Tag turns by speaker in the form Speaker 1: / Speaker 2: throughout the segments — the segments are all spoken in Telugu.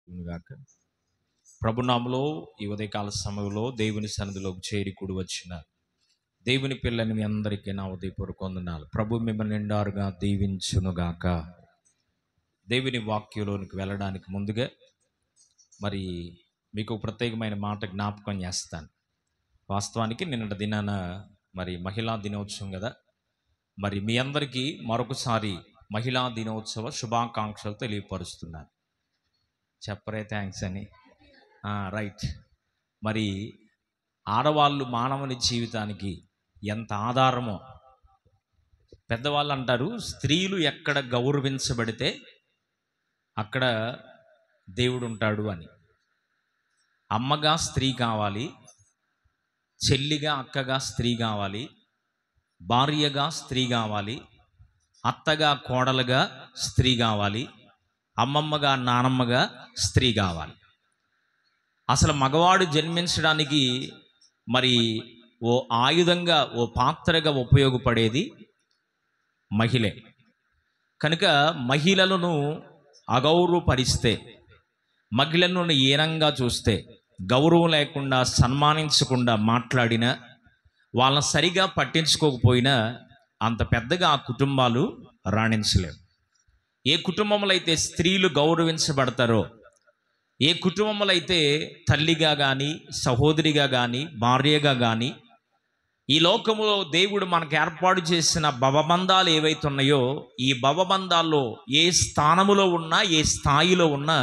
Speaker 1: గాక. ప్రభునామములో ఈ ఉదయకాల సమయంలో దేవుని సన్నిధిలోకి చేరి కూడి వచ్చిన దేవుని పిల్లని మీ అందరికీ నా ఉదయపూర్వక వందనాలు. ప్రభు మిమ్మల్ని నిండారుగా దీవించునుగాక. దేవుని వాక్యంలోనికి వెళ్ళడానికి ముందుగా మరి మీకు ప్రత్యేకమైన మాట జ్ఞాపకం చేస్తాను. వాస్తవానికి నిన్నటి దినాన మరి మహిళా దినోత్సవం కదా. మరి మీ అందరికీ మరొకసారి మహిళా దినోత్సవ శుభాకాంక్షలు తెలియపరుస్తున్నాను. చెప్పరే థ్యాంక్స్ అని. రైట్. మరి ఆడవాళ్ళు మానవుని జీవితానికి ఎంత ఆధారమో పెద్దవాళ్ళు అంటారు, స్త్రీలు ఎక్కడ గౌరవించబడితే అక్కడ దేవుడు ఉంటాడు అని. అమ్మగా స్త్రీ కావాలి, చెల్లిగా అక్కగా స్త్రీ కావాలి, భార్యగా స్త్రీ కావాలి, అత్తగా కోడలుగా స్త్రీ కావాలి, అమ్మమ్మగా నానమ్మగా స్త్రీ కావాలి. అసలు మగవాడు జన్మించడానికి మరి ఓ ఆయుధంగా ఓ పాత్రగా ఉపయోగపడేది మహిళే. కనుక మహిళలను అగౌరవపరిస్తే, మహిళలను హీనంగా చూస్తే, గౌరవం లేకుండా సన్మానించకుండా మాట్లాడినా, వాళ్ళని సరిగా పట్టించుకోకపోయినా అంత పెద్దగా ఆ కుటుంబాలు రాణించలేవు. ఏ కుటుంబంలో అయితే స్త్రీలు గౌరవించబడతారో, ఏ కుటుంబంలో అయితే తల్లిగా కానీ, సహోదరిగా కానీ, భార్యగా కానీ, ఈ లోకములో దేవుడు మనకు ఏర్పాటు చేసిన భవబంధాలు ఏవైతే ఉన్నాయో, ఈ భవబంధాల్లో ఏ స్థానములో ఉన్నా, ఏ స్థాయిలో ఉన్నా,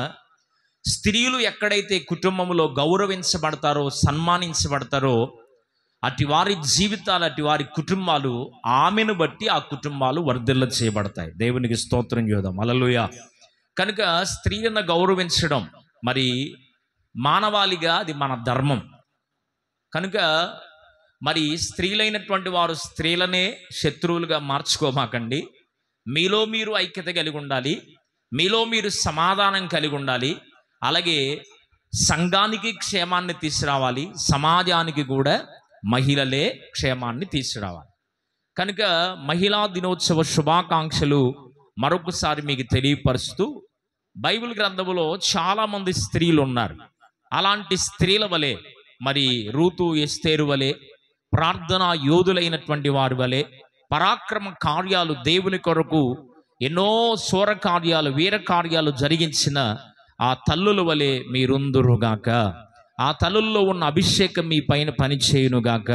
Speaker 1: స్త్రీలు ఎక్కడైతే కుటుంబంలో గౌరవించబడతారో, సన్మానించబడతారో, అటు వారి జీవితాలు, అటు వారి కుటుంబాలు, ఆమెను బట్టి ఆ కుటుంబాలు వర్ధిల్ల చేయబడతాయి. దేవునికి స్తోత్రం చేద్దాం. హల్లెలూయా. కనుక స్త్రీలను గౌరవించడం మరి మానవాళిగా అది మన ధర్మం. కనుక మరి స్త్రీలైనటువంటి వారు స్త్రీలనే శత్రువులుగా మార్చుకోమాకండి. మీలో మీరు ఐక్యత కలిగి ఉండాలి, మీలో మీరు సమాధానం కలిగి ఉండాలి. అలాగే సంఘానికి క్షేమాన్ని తీసుకురావాలి, సమాజానికి కూడా మహిళలే క్షేమాన్ని తీసుకురావాలి. కనుక మహిళా దినోత్సవ శుభాకాంక్షలు మరొకసారి మీకు తెలియపరుస్తూ, బైబిల్ గ్రంథములో చాలామంది స్త్రీలు ఉన్నారు. అలాంటి స్త్రీల వలె మరి రూతు, ఎస్తేరు వలె, ప్రార్థనా యోధులైనటువంటి వారి వలె, పరాక్రమ కార్యాలు దేవుని కొరకు ఎన్నో శూర కార్యాలు, వీర కార్యాలు జరిగించిన ఆ తల్లుల వలె మీరుందురుగాక. ఆ తల్లుల్లో ఉన్న అభిషేకం మీ పైన పనిచేయునుగాక.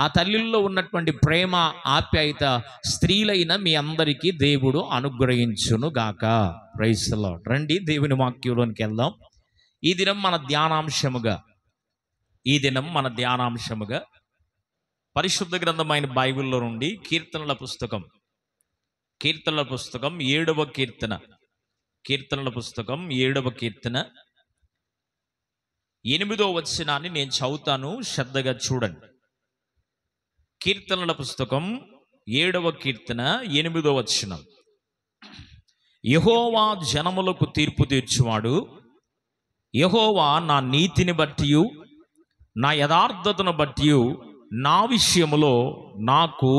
Speaker 1: ఆ తల్లుల్లో ఉన్నటువంటి ప్రేమ, ఆప్యాయత స్త్రీలైన మీ అందరికీ దేవుడు అనుగ్రహించునుగాక. Praise the Lord. రండి దేవుని వాక్యంలోనికి వెళ్దాం. ఈ దినం మన ధ్యానాంశముగా పరిశుద్ధ గ్రంథమైన బైబిల్లో నుండి కీర్తనల పుస్తకం 7వ కీర్తన, కీర్తనల పుస్తకం 7వ కీర్తన 8వ వచనాన్ని నేను చదువుతాను, శ్రద్ధగా చూడండి. కీర్తనల పుస్తకం 7వ కీర్తన 8వ వచనం. యెహోవా జనములకు తీర్పు తీర్చువాడు, యెహోవా నా నీతిని బట్టియు నా యథార్థతను బట్టియు నా విషయములో నాకు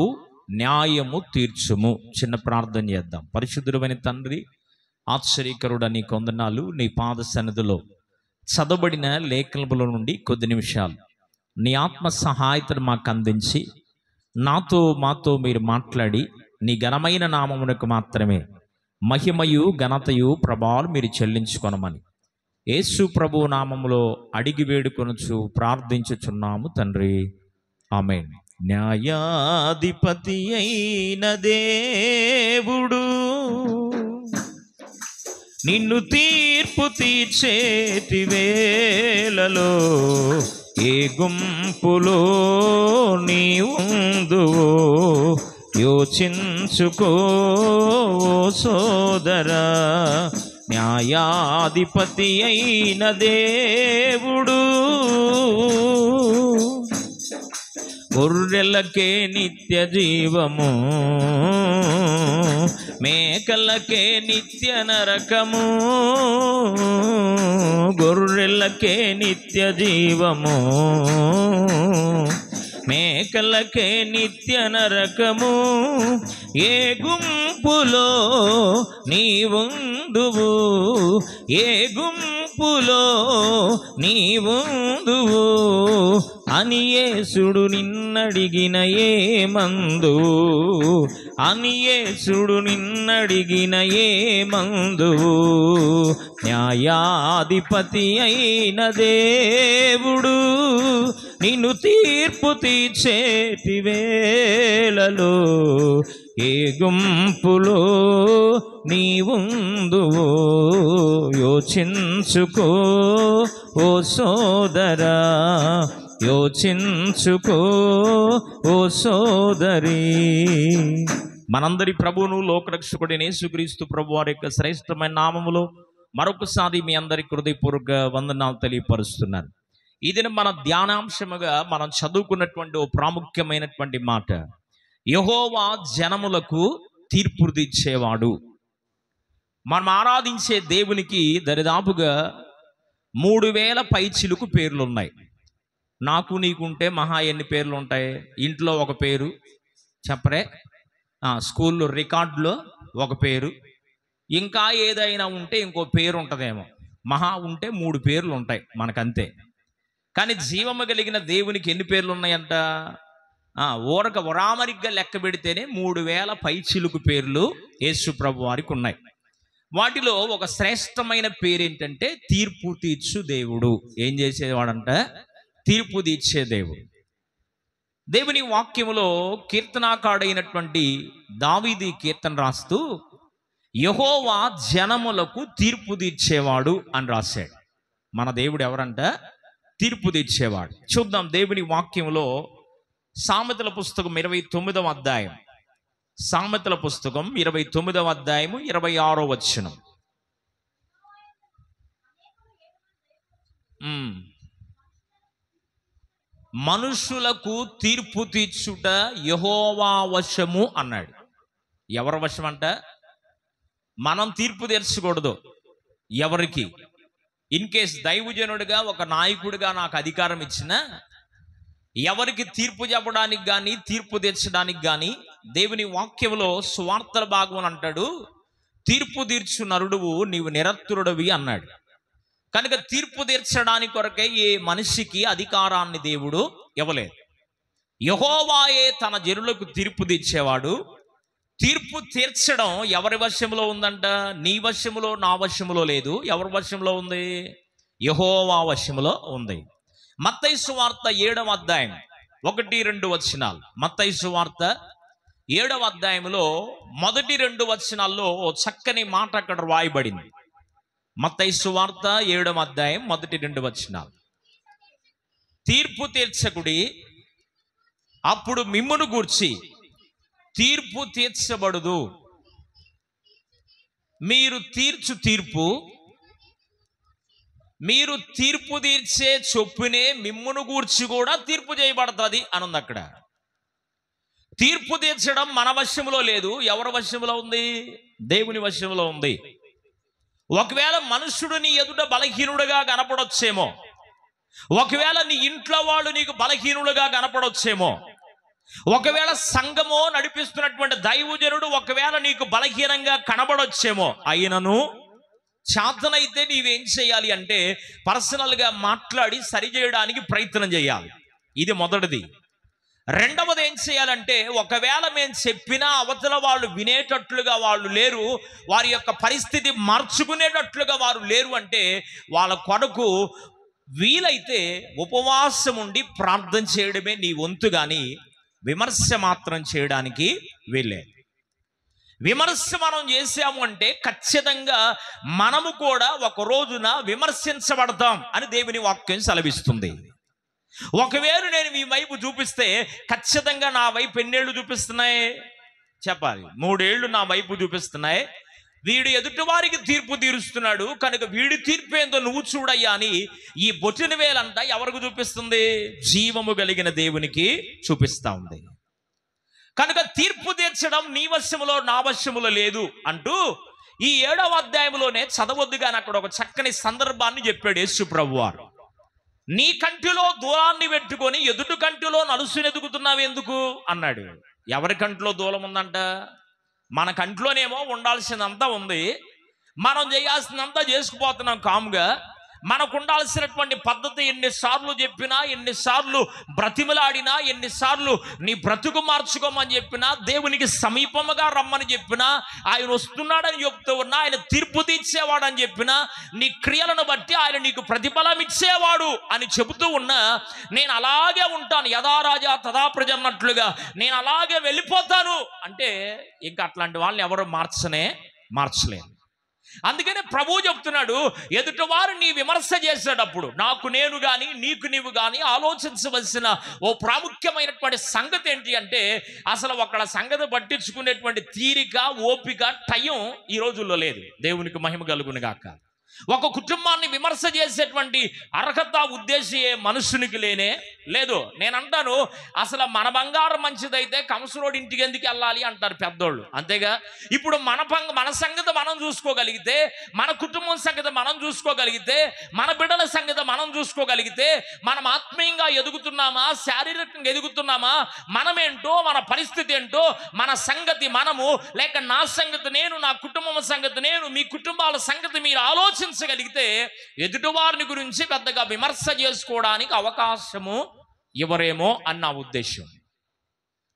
Speaker 1: న్యాయము తీర్చుము. చిన్న ప్రార్థన చేద్దాం. పరిశుద్ధుడైన తండ్రి, ఆశ్చర్యకరుడా, నీ కొందనాలు. నీ పాద సన్నిధిలో చదవబడిన లేఖనముల నుండి కొద్ది నిమిషాలు నీ ఆత్మ సహాయతను మాకు అందించి, మాతో మీరు మాట్లాడి, నీ ఘనమైన నామమునకు మాత్రమే మహిమయు ఘనతయు ప్రభావాలు మీరు చెల్లించుకొనమని యేసు ప్రభు నామములో అడిగి వేడుకొనుచు ప్రార్థించుచున్నాము తండ్రి, ఆమేన్. న్యాయాధిపతి అయిన దేవుడు నిన్ను తీర్పు తీర్చేటి వేళలో ఏ గుంపులో నీ ఉందువో యోచించుకో సోదరా. న్యాయాధిపతి అయిన దేవుడు గొర్రెలకే నిత్య జీవము, మేకలకే నిత్య నరకము. గొర్రెలకే నిత్య జీవము, మేకలకే నిత్య నరకము. ఏ గుంపులో నీవుందువు, ఏ గుంపు గుంపులో నీవుందువు అని యేసుడు నిన్నడిగిన ఏమందు, అని యేసుడు నిన్నడిగిన ఏమందు. న్యాయాధిపతి అయిన దేవుడు నిన్ను తీర్పు తీర్చేటి వేళలో ఏ గుంపులో నీవుందువో యోచించుకో ఓ సోదరా, యోచించుకో ఓ సోదరి. మనందరి ప్రభువును లోకరక్షకుడైన యేసుక్రీస్తు ప్రభు వారి యొక్క శ్రేష్టమైన నామములో మరొకసారి మీ అందరికి హృదయపూర్వక వందనాలు తెలియపరుస్తున్నాను. ఇది మన ధ్యానాంశముగా మనం చదువుకున్నటువంటి ఓ ప్రాముఖ్యమైనటువంటి మాట, యెహోవా జనములకు తీర్పు తీర్చేవాడు. మనం ఆరాధించే దేవునికి దరిదాపుగా 3000 పైచిలుకు పేర్లు ఉన్నాయి. నాకు నీకుంటే మహా ఎన్ని పేర్లు ఉంటాయి? ఇంట్లో ఒక పేరు చెప్పరే, స్కూల్లో రికార్డులో ఒక పేరు, ఇంకా ఏదైనా ఉంటే ఇంకో పేరు ఉంటుందేమో. మహా ఉంటే 3 పేర్లు ఉంటాయి మనకంతే. కానీ జీవము కలిగిన దేవునికి ఎన్ని పేర్లు ఉన్నాయంట? ఊరక వరామరిగ్గా లెక్క పెడితేనే 3000 పైచిలుకు పేర్లు యేసు ప్రభు వారికి ఉన్నాయి. వాటిలో ఒక శ్రేష్టమైన పేరు ఏంటంటే తీర్పు తీర్చు దేవుడు. ఏం చేసేవాడంట? తీర్పు తీర్చే దేవుడు. దేవుని వాక్యములో కీర్తనాకారుడైనటువంటి దావీదు కీర్తన రాస్తూ యెహోవా జనములకు తీర్పు తీర్చేవాడు అని రాశాడు. మన దేవుడు ఎవరంట? తీర్పు తీర్చేవాడు. చూద్దాం దేవుని వాక్యములో సామెతల పుస్తకం 29వ అధ్యాయం, సామెతల పుస్తకం 29వ అధ్యాయము 26వ వచనం. మనుషులకు తీర్పు తీర్చుట యెహోవా వశము అన్నాడు. ఎవరి వశం అంట? మనం తీర్పు తీర్చకూడదు ఎవరికి. ఇన్ కేస్ దైవజనుడిగా ఒక నాయకుడిగా నాకు అధికారం ఇచ్చినా ఎవరికి తీర్పు చెప్పడానికి కానీ తీర్పు తీర్చడానికి కానీ దేవుని వాక్యంలో సువార్తల భాగం అంటాడు, తీర్పు తీర్చు నరుడువు నీవు నిరత్తురుడివి అన్నాడు. కనుక తీర్పు తీర్చడానికి కొరకే ఏ మనిషికి అధికారాన్ని దేవుడు ఇవ్వలేదు. యెహోవాయే తన జనులకు తీర్పు తీర్చేవాడు. తీర్పు తీర్చడం ఎవరి వశంలో ఉందంట? నీ వశములో నా వశములో లేదు. ఎవరి వశంలో ఉంది? యెహోవా వశములో ఉంది. మత్తయి సువార్త 7వ అధ్యాయం 1-2 వచనాలు. మత్తయి సువార్త 7వ అధ్యాయంలో 1-2 వచనాల్లో చక్కని మాట అక్కడ రాయబడింది. మత్తయి సువార్త 7వ అధ్యాయం 1-2 వచనాలు. తీర్పు తీర్చకుడి, అప్పుడు మిమ్మును గూర్చి తీర్పు తీర్చబడదు. మీరు తీర్చు తీర్పు, మీరు తీర్పు తీర్చే చొప్పునే మిమ్మును గూర్చి కూడా తీర్పు చేయబడుతుంది అని ఉంది అక్కడ. తీర్పు తీర్చడం మన వశంలో లేదు. ఎవరి వశంలో ఉంది? దేవుని వశంలో ఉంది. ఒకవేళ మనుషుడు నీ ఎదుట బలహీనుడుగా కనపడొచ్చేమో, ఒకవేళ నీ ఇంట్లో వాళ్ళు నీకు బలహీనుడుగా కనపడొచ్చేమో, ఒకవేళ సంఘమో నడిపిస్తున్నటువంటి దైవజనుడు ఒకవేళ నీకు బలహీనంగా కనబడొచ్చేమో, అయినను చేతనైతే నీవేం చేయాలి అంటే పర్సనల్గా మాట్లాడి సరిచేయడానికి ప్రయత్నం చేయాలి. ఇది మొదటిది. రెండవది ఏం చేయాలంటే, ఒకవేళ మేము చెప్పినా అవతల వాళ్ళు వినేటట్లుగా వాళ్ళు లేరు, వారి యొక్క పరిస్థితి మార్చుకునేటట్లుగా వారు లేరు అంటే వాళ్ళ కొరకు వీలైతే ఉపవాసం ఉండి ప్రార్థన చేయడమే నీ వంతు. కానీ విమర్శ మాత్రం చేయడానికి వీల్లేదు. విమర్శ మనం చేసాము అంటే ఖచ్చితంగా మనము కూడా ఒక రోజున విమర్శించబడతాం అని దేవుని వాక్యం సెలవిస్తుంది. ఒకవేళ నేను మీ వైపు చూపిస్తే ఖచ్చితంగా నా వైపు ఎన్నేళ్ళు చూపిస్తున్నాయి చెప్పాలి? 3 ఏళ్ళు నా వైపు చూపిస్తున్నాయి. వీడు ఎదుటి వారికి తీర్పు తీరుస్తున్నాడు కనుక వీడి తీర్పు ఏందో నువ్వు చూడయ్యా అని ఈ బొటిన వేలంతా ఎవరికి చూపిస్తుంది? జీవము కలిగిన దేవునికి చూపిస్తా ఉంది. కనుక తీర్పు తీర్చడం నీ వశములో నా వశములో లేదు అంటూ ఈ 7వ అధ్యాయంలోనే చదవద్దుగాని అక్కడ ఒక చక్కని సందర్భాన్ని చెప్పాడు యేసు ప్రభువారు. నీ కంటిలో దూలాన్ని పెట్టుకొని ఎదుటి కంటిలో నలుసుని ఎదుగుతున్నావు ఎందుకు అన్నాడు. ఎవరి కంటిలో దూలం ఉందంట? మన కంట్లోనేమో ఉండాల్సినంత ఉంది, మనం చేయాల్సినంత చేసుకుపోతున్నాం కాముగా. మనకు ఉండాల్సినటువంటి పద్ధతి ఎన్నిసార్లు చెప్పినా, ఎన్నిసార్లు బ్రతిమలాడినా, ఎన్నిసార్లు నీ బ్రతుకు మార్చుకోమని చెప్పినా, దేవునికి సమీపముగా రమ్మని చెప్పినా, ఆయన వస్తున్నాడని చెప్తూ ఉన్నా, ఆయన తీర్పు తీర్చేవాడని చెప్పినా, నీ క్రియలను బట్టి ఆయన నీకు ప్రతిఫలం ఇచ్చేవాడు అని చెబుతూ ఉన్నా, నేను అలాగే ఉంటాను, యథా రాజా తథా ప్రజ అన్నట్లుగా నేను అలాగే వెళ్ళిపోతాను అంటే ఇంకా అట్లాంటి వాళ్ళని ఎవరు మార్చలేరు. అందుకనే ప్రభువు చెప్తున్నాడు, ఎదుటివారు నీ విమర్శ చేసేటప్పుడు నాకు నేను కానీ నీకు నీవు కానీ ఆలోచించవలసిన ఓ ప్రాముఖ్యమైనటువంటి సంగతి ఏంటి అంటే, అసలు ఒకళ్ళ సంగతి పట్టించుకునేటువంటి తీరిక, ఓపిక, టైం ఈ రోజుల్లో లేదు. దేవునికి మహిమ కలుగును గాక. ఒక కుటుంబాన్ని విమర్శ చేసేటువంటి అర్హత, ఉద్దేశం ఏ మనుషునికి లేదు. నేను అంటాను, అసలు మన బంగారం మంచిదైతే కంసులోడి ఇంటికి ఎందుకు వెళ్ళాలి అంటారు పెద్దోళ్ళు. అంతేగా, ఇప్పుడు మన సంగతి మనం చూసుకోగలిగితే, మన కుటుంబం సంగతి మనం చూసుకోగలిగితే, మన బిడ్డల సంగతి మనం చూసుకోగలిగితే, మనం ఆత్మీయంగా ఎదుగుతున్నామా, శారీరకంగా ఎదుగుతున్నామా, మనమేంటో, మన పరిస్థితి ఏంటో, మన సంగతి మనము, లేక నా సంగతి నేను, నా కుటుంబం సంగతి నేను, మీ కుటుంబాల సంగతి మీరు ఆలోచించగలిగితే ఎదుటివారిని గురించి పెద్దగా విమర్శ చేసుకోవడానికి అవకాశము ఇవ్వరేమో అన్న ఉద్దేశం.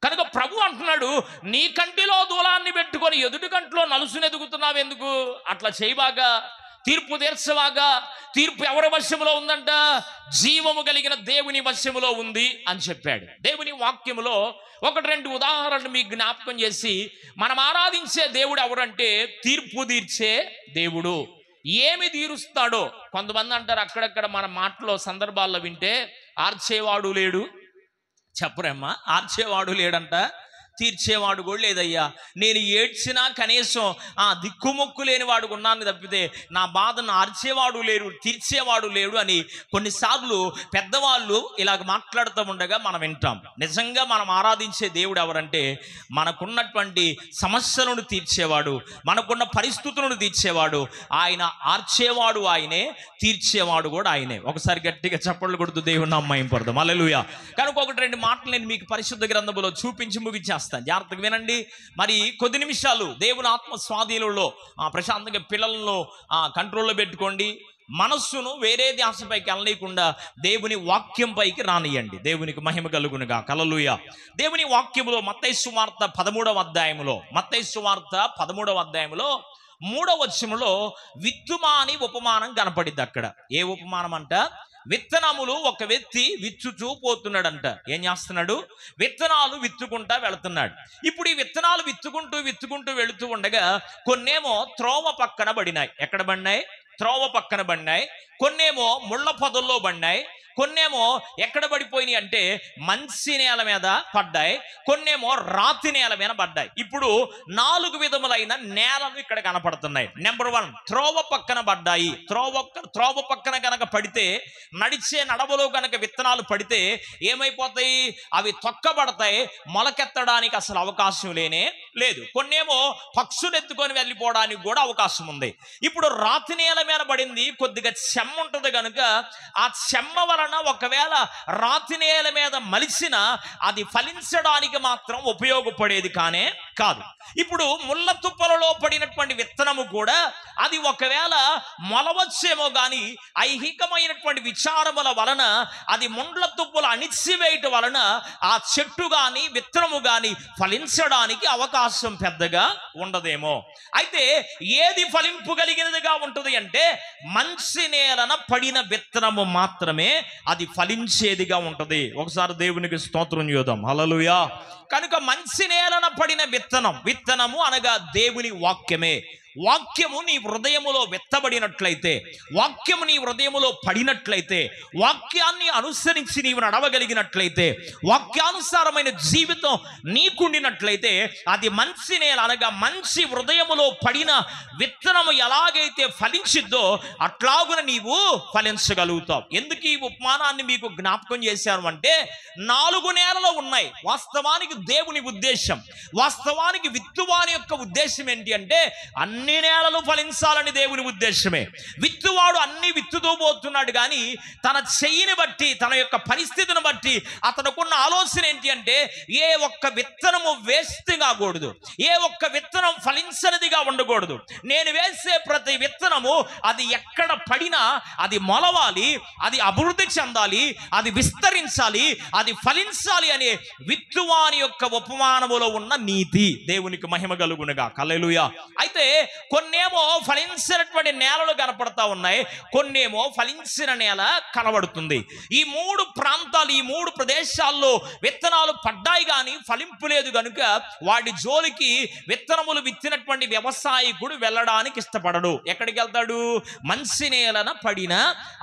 Speaker 1: కనుక ప్రభు అంటున్నాడు, నీ కంటిలో దూలాన్ని పెట్టుకొని ఎదుటి కంటిలో నలుసును ఎదుగుతున్నావు ఎందుకు? అట్లా చేయబాగా, తీర్పు తీర్చవాగా. తీర్పు ఎవరి వశములో ఉందంట? జీవము కలిగిన దేవుని వశములో ఉంది అని చెప్పాడు. దేవుని వాక్యములో 1-2 ఉదాహరణలు మీకు జ్ఞాపకం చేసి, మనం ఆరాధించే దేవుడు ఎవరంటే తీర్పు తీర్చే దేవుడు. ఏమి తీరుస్తాడో కొంతమంది అంటారు, అక్కడక్కడ మన మాటలో సందర్భాల్లో వింటే, ఆర్చేవాడు లేడు, చెప్పరమ్మా, ఆర్చేవాడు లేడంట, తీర్చేవాడు కూడా లేదయ్యా. నేను ఏడ్చినా కనీసం దిక్కుమొక్కు లేని వాడు ఉన్నాను తప్పితే నా బాధను ఆర్చేవాడు లేడు, తీర్చేవాడు లేడు అని కొన్నిసార్లు పెద్దవాళ్ళు ఇలాగ మాట్లాడుతూ ఉండగా మనం వింటాం. నిజంగా మనం ఆరాధించే దేవుడు ఎవరంటే, మనకున్నటువంటి సమస్యలను తీర్చేవాడు, మనకున్న పరిస్థితులను తీర్చేవాడు. ఆయన ఆర్చేవాడు ఆయనే, తీర్చేవాడు కూడా ఆయనే. ఒకసారి గట్టిగా చప్పట్లు కొడుతూ దేవుని నామం పడదాం. హల్లెలూయా. కనుక 1-2 మాటలు నేను మీకు పరిశుద్ధ గ్రంథములో చూపించి ముగించేస్తాను. జాగ్రత్తగా వినండి. మరి కొద్ది నిమిషాలు దేవుని ఆత్మ స్వాధీనంలో ప్రశాంతంగా పిల్లలను కంట్రోల్లో పెట్టుకోండి. మనస్సును వేరే ధ్యాసపైకి వెళ్ళనీయకుండా దేవుని వాక్యం పైకి రానియండి. దేవునికి మహిమ కలుగునుగా. హల్లెలూయా. దేవుని వాక్యములో మత్తయి సువార్త 13వ అధ్యాయములో, మత్తయి సువార్త 13వ అధ్యాయములో 3వ వచనములో విత్తుమాని ఉపమానం కనపడింది. అక్కడ ఏ ఉపమానం అంట? విత్తనములు ఒక వ్యక్తి విచ్చుచూ పోతున్నాడంట. ఏం చేస్తున్నాడు? విత్తనాలు విత్తుకుంటా వెళుతున్నాడు. ఇప్పుడు ఈ విత్తనాలు విత్తుకుంటూ వెళుతూ ఉండగా కొన్నేమో త్రోవ పక్కన పడినాయి. ఎక్కడ పడినాయి? త్రోవ పక్కన పడినాయి. కొన్నేమో ముళ్ళ పొదల్లో పడినాయి. కొన్నేమో ఎక్కడ పడిపోయినాయి అంటే మంచి నేల మీద పడ్డాయి. కొన్నేమో రాతి నేల మీద పడ్డాయి. ఇప్పుడు 4 విధములైన నేలలు ఇక్కడ కనపడుతున్నాయి. నెంబర్ 1, త్రోవ పక్కన పడ్డాయి. త్రోవ పక్కన కనుక పడితే, నడిచే నడవలో కనుక విత్తనాలు పడితే ఏమైపోతాయి? అవి తొక్కబడతాయి, మొలకెత్తడానికి అసలు అవకాశం లేదు. కొన్నేమో పక్షులు ఎత్తుకొని వెళ్ళిపోవడానికి కూడా అవకాశం ఉంది. ఇప్పుడు రాతి నేల మీద పడింది, కొద్దిగా చెమ్మ ఉంటుంది కనుక ఆ చెమ్మ వలన ఒకవేళ రాతి నేల మీద మలిసిన అది ఫలించడానికి మాత్రం ఉపయోగపడేది కాదు. ఇప్పుడు ముళ్ళ తుప్పలలో పడినటువంటి విత్తనము కూడా అది ఒకవేళ మొలవచ్చేమో గాని ఐహికమైనటువంటి విచారముల వలన అది ముండ్ల తుప్పలు అణిచివేయటం వలన ఆ చెట్టు గాని విత్తనము గాని ఫలించడానికి అవకాశం పెద్దగా ఉండదేమో. అయితే ఏది ఫలింపు కలిగినదిగా ఉంటుంది అంటే మంచి నేలన పడిన విత్తనము మాత్రమే అది ఫలించేదిగా ఉంటది. ఒకసారి దేవునికి స్తోత్రం చేద్దాం. హల్లెలూయా. కనుక మంచి నేలన పడిన విత్తనము అనగా దేవుని వాక్యమే. వాక్యము నీ హృదయములో విత్తబడినట్లయితే, వాక్యము నీ హృదయములో పడినట్లయితే, వాక్యాన్ని అనుసరించి నీవు నడవగలిగినట్లయితే, వాక్యానుసారమైన జీవితం నీకుండినట్లయితే అది మంచి నేల అనగా మంచి హృదయములో పడిన విత్తనము ఎలాగైతే ఫలించిద్దో అట్లాగున నీవు ఫలించగలుగుతావు. ఎందుకు ఈ ఉపమానాన్ని మీకు జ్ఞాపకం చేశాను అంటే 4 నేలలు ఉన్నాయి. వాస్తవానికి దేవుని ఉద్దేశం, వాస్తవానికి విత్తువాని యొక్క ఉద్దేశం ఏంటి అంటే అన్ని నేలలు ఫలించాలని దేవుని ఉద్దేశమే. విత్తువాడు అన్ని విత్తుతూ పోతున్నాడు, కానీ తన చెయ్యిని బట్టి, తన యొక్క పరిస్థితిని బట్టి అతనుకున్న ఆలోచన ఏంటి అంటే ఏ ఒక్క విత్తనము వేస్ట్ కాకూడదు, ఏ ఒక్క విత్తనం ఫలించనిదిగా ఉండకూడదు. నేను వేసే ప్రతి విత్తనము అది ఎక్కడ పడినా అది మొలవాలి, అది అభివృద్ధి చెందాలి, అది విస్తరించాలి, అది ఫలించాలి అనే విత్తువాని యొక్క ఉపమానములో ఉన్న నీతి. దేవునికి మహిమ కలుగునుగా. హల్లెలూయా. అయితే కొన్నేమో ఫలించినటువంటి నేలలు కనపడతా ఉన్నాయి, కొన్నేమో ఫలించిన నేల కనబడుతుంది. ఈ మూడు ప్రాంతాలు, ఈ మూడు ప్రదేశాల్లో విత్తనాలు పడ్డాయి కానీ ఫలింపు లేదు కనుక వాటి జోలికి విత్తనములు విత్తినటువంటి వ్యవసాయకుడు వెళ్ళడానికి ఇష్టపడడు. ఎక్కడికి వెళ్తాడు? మంచి నేలన పడిన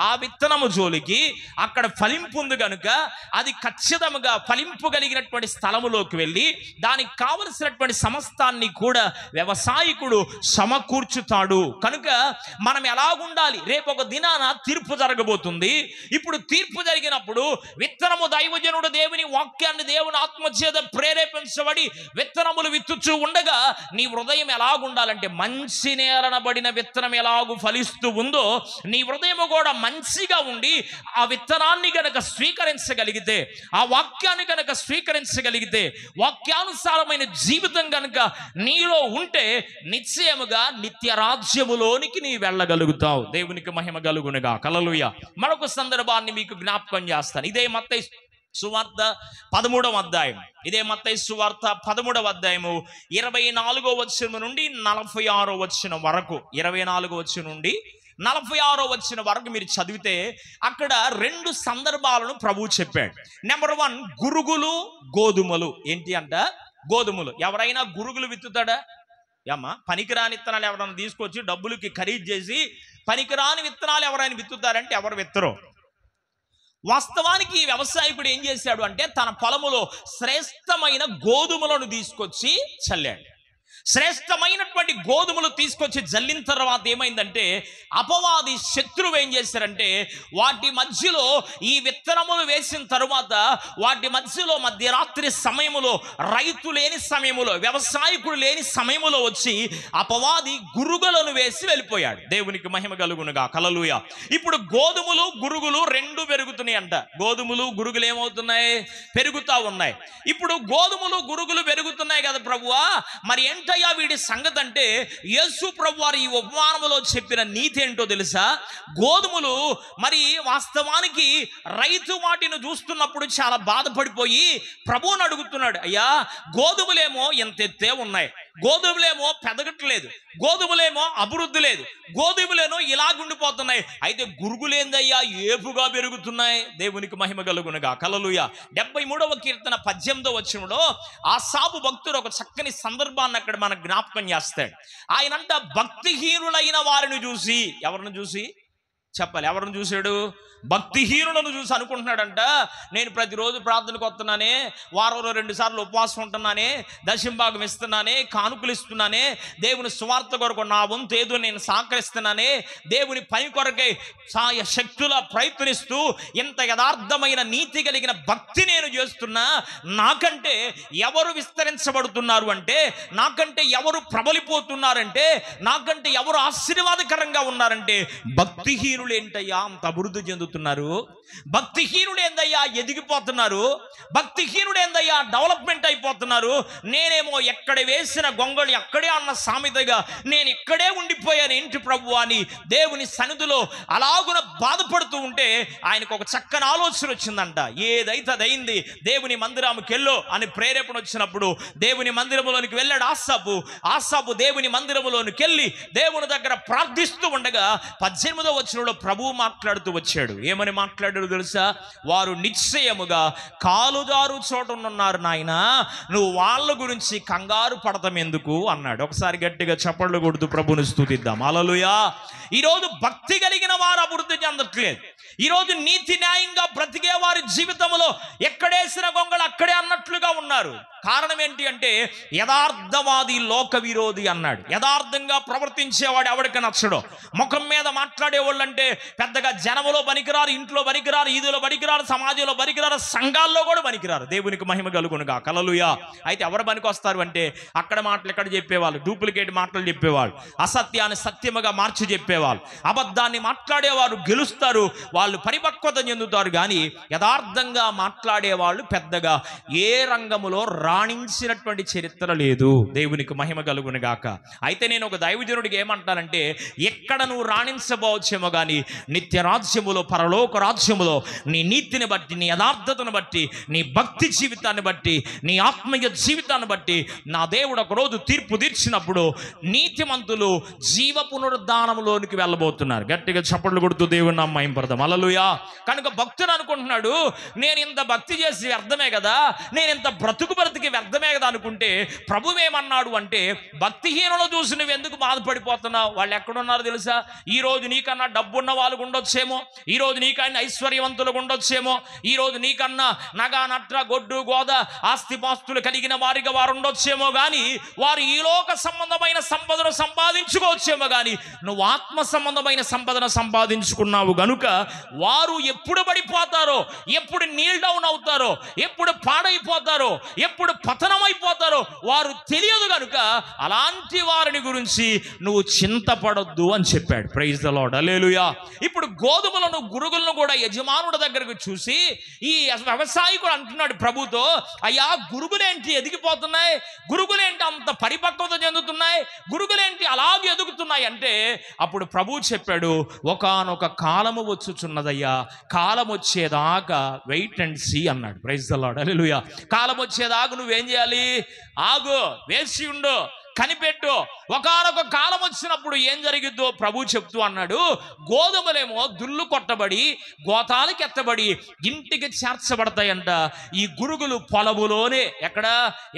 Speaker 1: ఆ విత్తనము జోలికి. అక్కడ ఫలింపు ఉంది కనుక అది ఖచ్చితంగా ఫలింపు కలిగినటువంటి స్థలములోకి వెళ్ళి దానికి కావలసినటువంటి సమస్తాన్ని కూడా వ్యవసాయకుడు సమకూర్చుతాడు. కనుక మనం ఎలాగుండాలి? రేపు ఒక దినాన తీర్పు జరగబోతుంది. ఇప్పుడు తీర్పు జరిగినప్పుడు విత్తనము దైవజనుడు దేవుని వాక్యాన్ని దేవుని ఆత్మచేత ప్రేరేపించబడి విత్తనములు విత్తుచూ ఉండగా నీ హృదయం ఎలాగుండాలంటే మంచి నేలనబడిన విత్తనం ఎలాగు ఫలిస్తూ ఉందో నీ హృదయం కూడా మంచిగా ఉండి ఆ విత్తనాన్ని గనక స్వీకరించగలిగితే, ఆ వాక్యాన్ని గనక స్వీకరించగలిగితే, వాక్యానుసారమైన జీవితం గనక నీలో ఉంటే నిశ్చయముగా నిత్య రాజ్యములోనికి నీ వెళ్ళగలుగుతావు. దేవునికి మహిమ కలుగునుగా. హల్లెలూయా. మరొక సందర్భాన్ని మీకు జ్ఞాపకం చేస్తాను. ఇదే మత్తయి సువార్త 13వ అధ్యాయం, ఇదే మత్తయి సువార్త 13వ అధ్యాయము 24వ వచనం నుండి 46వ వచనం వరకు, 24వ వచనం నుండి 46వ వచనం వరకు మీరు చదివితే అక్కడ రెండు సందర్భాలను ప్రభువు చెప్పాడు. నెంబర్ 1, గురుగులు గోధుమలు. ఏంటి అంట? గోధుమలు. ఎవరైనా గురుగులు విత్తుతాడా? ఏమ్మా, పనికిరాని విత్తనాలు ఎవరైనా తీసుకొచ్చి డబ్బులకి ఖరీదు చేసి పనికిరాని విత్తనాలు ఎవరైనా విత్తుతారంటే ఎవరు విత్తరు. వాస్తవానికి ఈ వ్యవసాయకుడు ఏం చేశాడు అంటే తన పొలములో శ్రేష్టమైన గోధుమలను తీసుకొచ్చి చల్లాడు. శ్రేష్టమైనటువంటి గోధుమలు తీసుకొచ్చి జల్లిన తర్వాత ఏమైందంటే అపవాది శత్రువు ఏం చేశారంటే వాటి మధ్యలో ఈ విత్తనములు వేసిన తరువాత వాటి మధ్యలో మధ్యరాత్రి సమయములో, రైతు లేని సమయములో, వ్యవసాయకుడు లేని సమయములో వచ్చి అపవాది గురుగులను వేసి వెళ్ళిపోయాడు. దేవునికి మహిమ కలుగునుగా. హల్లెలూయా. ఇప్పుడు గోధుమలు గురుగులు రెండు పెరుగుతున్నాయి అంట. గోధుమలు గురుగులు ఏమవుతున్నాయి? పెరుగుతా ఉన్నాయి. ఇప్పుడు గోధుమలు గురుగులు పెరుగుతున్నాయి కదా ప్రభువా, మరి ఏంటయ్యా వీడి సంగతి అంటే యేసు ప్రభువారు ఈ ఉపమానములో చెప్పిన నీతి ఏంటో తెలుసా? గోధుమలు మరి వాస్తవానికి రైతు వాటిని చూస్తున్నప్పుడు చాలా బాధపడిపోయి ప్రభువుని అడుగుతున్నాడు, అయ్యా గోధుమలేమో ఎంత ఎత్తే ఉన్నాయి, గోధుమలేమో పెదగట్లేదు, గోధుమలేమో అభివృద్ధి లేదు, గోధుమలేమో ఇలాగుండిపోతున్నాయి, అయితే గురుగులేందయ్యా ఏపుగా పెరుగుతున్నాయి. దేవునికి మహిమ కలుగునుగా. హల్లెలూయా. 73వ కీర్తన 18వ వచనంలో ఆసాపు భక్తుడు ఒక చక్కని సందర్భాన్ని అక్కడ మనకు జ్ఞాపకం చేస్తాడు. ఆయనంట భక్తిహీనులైన వారిని చూసి, ఎవరిని చూసి చెప్పాలి? ఎవరిని చూశాడు? భక్తిహీనులను చూసి అనుకుంటున్నాడంట, నేను ప్రతిరోజు ప్రార్థనకు వస్తున్నానే, వారంలో 2 సార్లు ఉపవాసం ఉంటున్నానే, దశంభాగం ఇస్తున్నానే, కానుకలు ఇస్తున్నానే, దేవుని సువార్త కొరకు నా వంతు ఏదో నేను సహకరిస్తున్నానే, దేవుని పని కొరకై సాయ శక్తుల ప్రయత్నిస్తూ ఇంత యథార్థమైన నీతి కలిగిన భక్తి నేను చేస్తున్నా, నాకంటే ఎవరు విస్తరించబడుతున్నారు అంటే, నాకంటే ఎవరు ప్రబలిపోతున్నారంటే, నాకంటే ఎవరు ఆశీర్వాదకరంగా ఉన్నారంటే భక్తిహీనులు ఏంటయ్యా అంత అభివృద్ధి చెందుతున్నారు, భక్తిహీనుడు ఏందయ్యా ఎదిగిపోతున్నారు, భక్తిహీనుడు ఏందయ్యా డెవలప్మెంట్ అయిపోతున్నారు, నేనేమో ఎక్కడ వేసిన గొంగళి అక్కడే అన్న సామెతగా నేను ఇక్కడే ఉండిపోయాను ఏంటి ప్రభు అని దేవుని సన్నిధిలో అలాగున బాధపడుతూ ఉంటే ఆయనకు ఒక చక్కని ఆలోచన వచ్చిందంట. ఏదైతే అదైంది, దేవుని మందిరానికి వెళ్ళు అని ప్రేరేపణ వచ్చినప్పుడు దేవుని మందిరంలోనికి వెళ్ళాడు ఆసాపు దేవుని మందిరంలోనికి వెళ్ళి దేవుని దగ్గర ప్రార్థిస్తూ ఉండగా 18వ వచనంలో ప్రభువు మాట్లాడుతూ వచ్చాడు. ఏమని మాట్లాడాడు తెలుసా? వారు నిశ్చయముగా కాలుదారు చోటున్నారు నాయన, నువ్వు వాళ్ళ గురించి కంగారు పడతాం ఎందుకు అన్నాడు. ఒకసారి గట్టిగా చప్పట్లు కొడుతూ ప్రభుని స్తుతిద్దాం. హల్లెలూయా. ఈరోజు భక్తి కలిగిన వారు అభివృద్ధి చెందట్లేదు. ఈరోజు నీతి న్యాయంగా బ్రతికే వారి జీవితంలో ఎక్కడేసిన గొంగళి అక్కడే అన్నట్లుగా ఉన్నారు. కారణం ఏంటి అంటే యథార్థవాది లోక విరోధి అన్నాడు. యథార్థంగా ప్రవర్తించేవాడు ఎవరికి నచ్చడో. ముఖం మీద మాట్లాడేవాళ్ళు అంటే పెద్దగా జనములో పనికిరారు, ఇంట్లో పనికిరారు, ఈదులో పనికిరారు, సమాజంలో పనికిరారు, సంఘాల్లో కూడా పనికిరారు. దేవునికి మహిమ కలుగునుగా. హల్లెలూయా. అయితే ఎవరు పనికి వస్తారు అంటే అక్కడ మాటలు ఇక్కడ చెప్పేవాళ్ళు, డూప్లికేట్ మాటలు చెప్పేవాళ్ళు, అసత్యాన్ని సత్యముగా మార్చి చెప్పేవాళ్ళు, అబద్ధాన్ని మాట్లాడేవారు గెలుస్తారు, వాళ్ళు పరిపక్వత చెందుతారు. కానీ యథార్థంగా మాట్లాడేవాళ్ళు పెద్దగా ఏ రంగములో రాణించినటువంటి చరిత్ర లేదు. దేవునికి మహిమ కలుగును గాక. అయితే నేను ఒక దైవజనుడికి ఏమంటానంటే, ఎక్కడ నువ్వు రాణించబోవచ్చేమో కానీ నిత్య రాజ్యములో, పరలోక రాజ్యములో నీ నీతిని బట్టి, నీ యథార్థతను బట్టి, నీ భక్తి జీవితాన్ని బట్టి, నీ ఆత్మీయ జీవితాన్ని బట్టి నా దేవుడు ఒకరోజు తీర్పు తీర్చినప్పుడు నీతిమంతులు జీవ పునరుద్ధానంలోనికి వెళ్ళబోతున్నారు. గట్టిగా చప్పట్లు కొడుతూ దేవుని నామమున మహిమపడదాం. హల్లెలూయా. కనుక భక్తుడు అనుకుంటున్నాడు, నేను ఇంత భక్తి చేసి వ్యర్థమే కదా, నేను ఇంత బ్రతికి వ్యర్థమే కదా అనుకుంటే ప్రభువు ఏమన్నాడు అంటే, భక్తిహీనులు చూసి నువ్వు ఎందుకు బాధపడిపోతున్నావు? వాళ్ళు ఎక్కడున్నారో తెలుసా? ఈరోజు నీకన్నా డబ్బున్న వాళ్ళు ఉండొచ్చేమో, ఈరోజు నీకన్నా ఐశ్వర్యవంతులు ఉండొచ్చేమో, ఈరోజు నీకన్నా నగా నట్ర గొడ్డు గోద ఆస్తిపాస్తులు కలిగిన వారిగా వారు ఉండొచ్చేమో, కానీ వారు ఈ లోక సంబంధమైన సంపదను సంపాదించుకోవచ్చేమో, కానీ నువ్వు ఆత్మ సంబంధమైన సంపదను సంపాదించుకున్నావు గనుక వారు ఎప్పుడు పడిపోతారో, ఎప్పుడు నీల్ డౌన్ అవుతారో, ఎప్పుడు పాడైపోతారో, ఎప్పుడు పతనమైపోతారో వారు తెలియదు గనుక అలాంటి వారిని గురించి నువ్వు చింతపడొద్దు అని చెప్పాడు. Praise the Lord. హల్లెలూయా. ఇప్పుడు గోధుమలను, గురుగులను కూడా యజమానుడి దగ్గరకు చూసి ఈ వ్యవసాయకుడు అంటున్నాడు ప్రభుతో, అయ్యా గురుగులేంటి ఎదిగిపోతున్నాయి, గురుగులేంటి అంత పరిపక్వత చెందుతున్నాయి, గురుగులేంటి అలాగే ఎదుగుతున్నాయి అంటే అప్పుడు ప్రభు చెప్పాడు, ఒకానొక కాలము వచ్చుచున్నదయ్యా, కాలం వచ్చేదాకా వెయిట్ అండ్ సీ అన్నాడు. Praise the Lord. హల్లెలూయా. కాలం వచ్చేదాకా నువ్వేం చేయాలి? ఆగు, వేసి ఉండు, కనిపెట్టు. ఒకానొక కాలం వచ్చినప్పుడు ఏం జరిగిద్దో ప్రభు చెప్తూ అన్నాడు, గోధుమలేమో దుల్లు కొట్టబడి గోతాలకి ఎత్తబడి ఇంటికి చేర్చబడతాయంట. ఈ గురుగులు పొలములోనే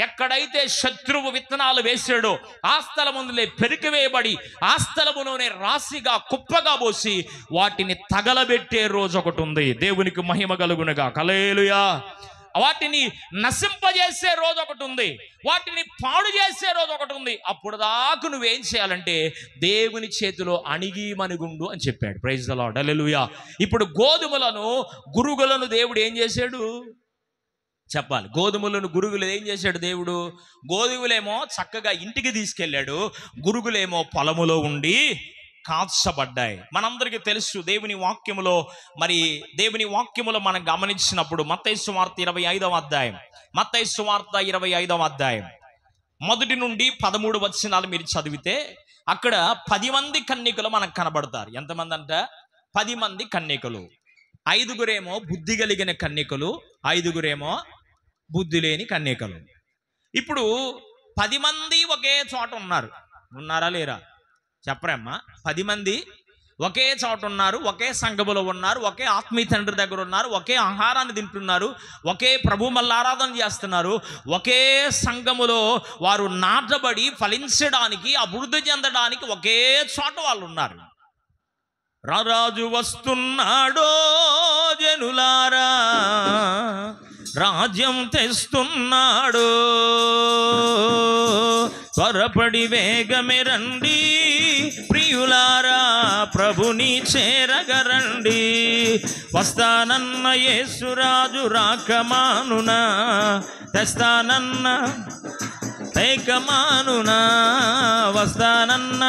Speaker 1: ఎక్కడైతే శత్రువు విత్తనాలు వేసాడో ఆ స్థలములే పెరికివేయబడి ఆ స్థలములోనే రాశిగా కుప్పగా పోసి వాటిని తగలబెట్టే రోజు ఒకటి ఉంది. దేవునికి మహిమ కలుగునుగా. హల్లెలూయా. వాటిని నశింపజేసే రోజు ఒకటి ఉంది, వాటిని పాడు చేసే రోజు ఒకటి ఉంది. అప్పుడు దాకా నువ్వేం చేయాలంటే దేవుని చేతిలో అణిగి మణిగుండు అని చెప్పాడు. Praise the Lord. హల్లెలూయా. ఇప్పుడు గోధుమలను, గురుగులను దేవుడు ఏం చేశాడు చెప్పాలి. గోధుమలను, గురుగులు ఏం చేశాడు దేవుడు? గోధుమలేమో చక్కగా ఇంటికి తీసుకెళ్ళాడు, గురుగులేమో పొలములో ఉండి కాల్చబడ్డాయి. మనందరికీ తెలుసు దేవుని వాక్యములో, మరి దేవుని వాక్యములో మనం గమనించినప్పుడు మత్తయి సువార్త 25వ అధ్యాయం, మత్తయి సువార్త 25వ అధ్యాయం 1 నుండి 13 వచనాలు మీరు చదివితే అక్కడ 10 మంది కన్యకలు మనకు కనబడతారు. ఎంతమంది అంట? 10 మంది కన్యకలు. 5గురేమో బుద్ధి కలిగిన కన్యకలు, 5గురేమో బుద్ధి లేని కన్యకలు. ఇప్పుడు 10 మంది ఒకే చోట ఉన్నారా లేరా? చెప్పరమ్మా. 10 మంది ఒకే చోట ఉన్నారు, ఒకే సంఘములో ఉన్నారు, ఒకే ఆత్మీయ తండ్రి దగ్గర ఉన్నారు, ఒకే ఆహారాన్ని తింటున్నారు, ఒకే ప్రభు మళ్ళీ ఆరాధన చేస్తున్నారు, ఒకే సంఘములో వారు నాటబడి ఫలించడానికి, అభివృద్ధి చెందడానికి ఒకే చోట వాళ్ళు ఉన్నారు. రారాజు వస్తున్నాడో జనులారా, రాజ్యం తెస్తున్నాడు, త్వరపడి వేగమే రండి ప్రియులారా, ప్రభుని చేరగరండి. వస్తానన్న యేసురాజు రాకమానునా, తెస్తానన్న ఏకమానునా, వస్తానన్న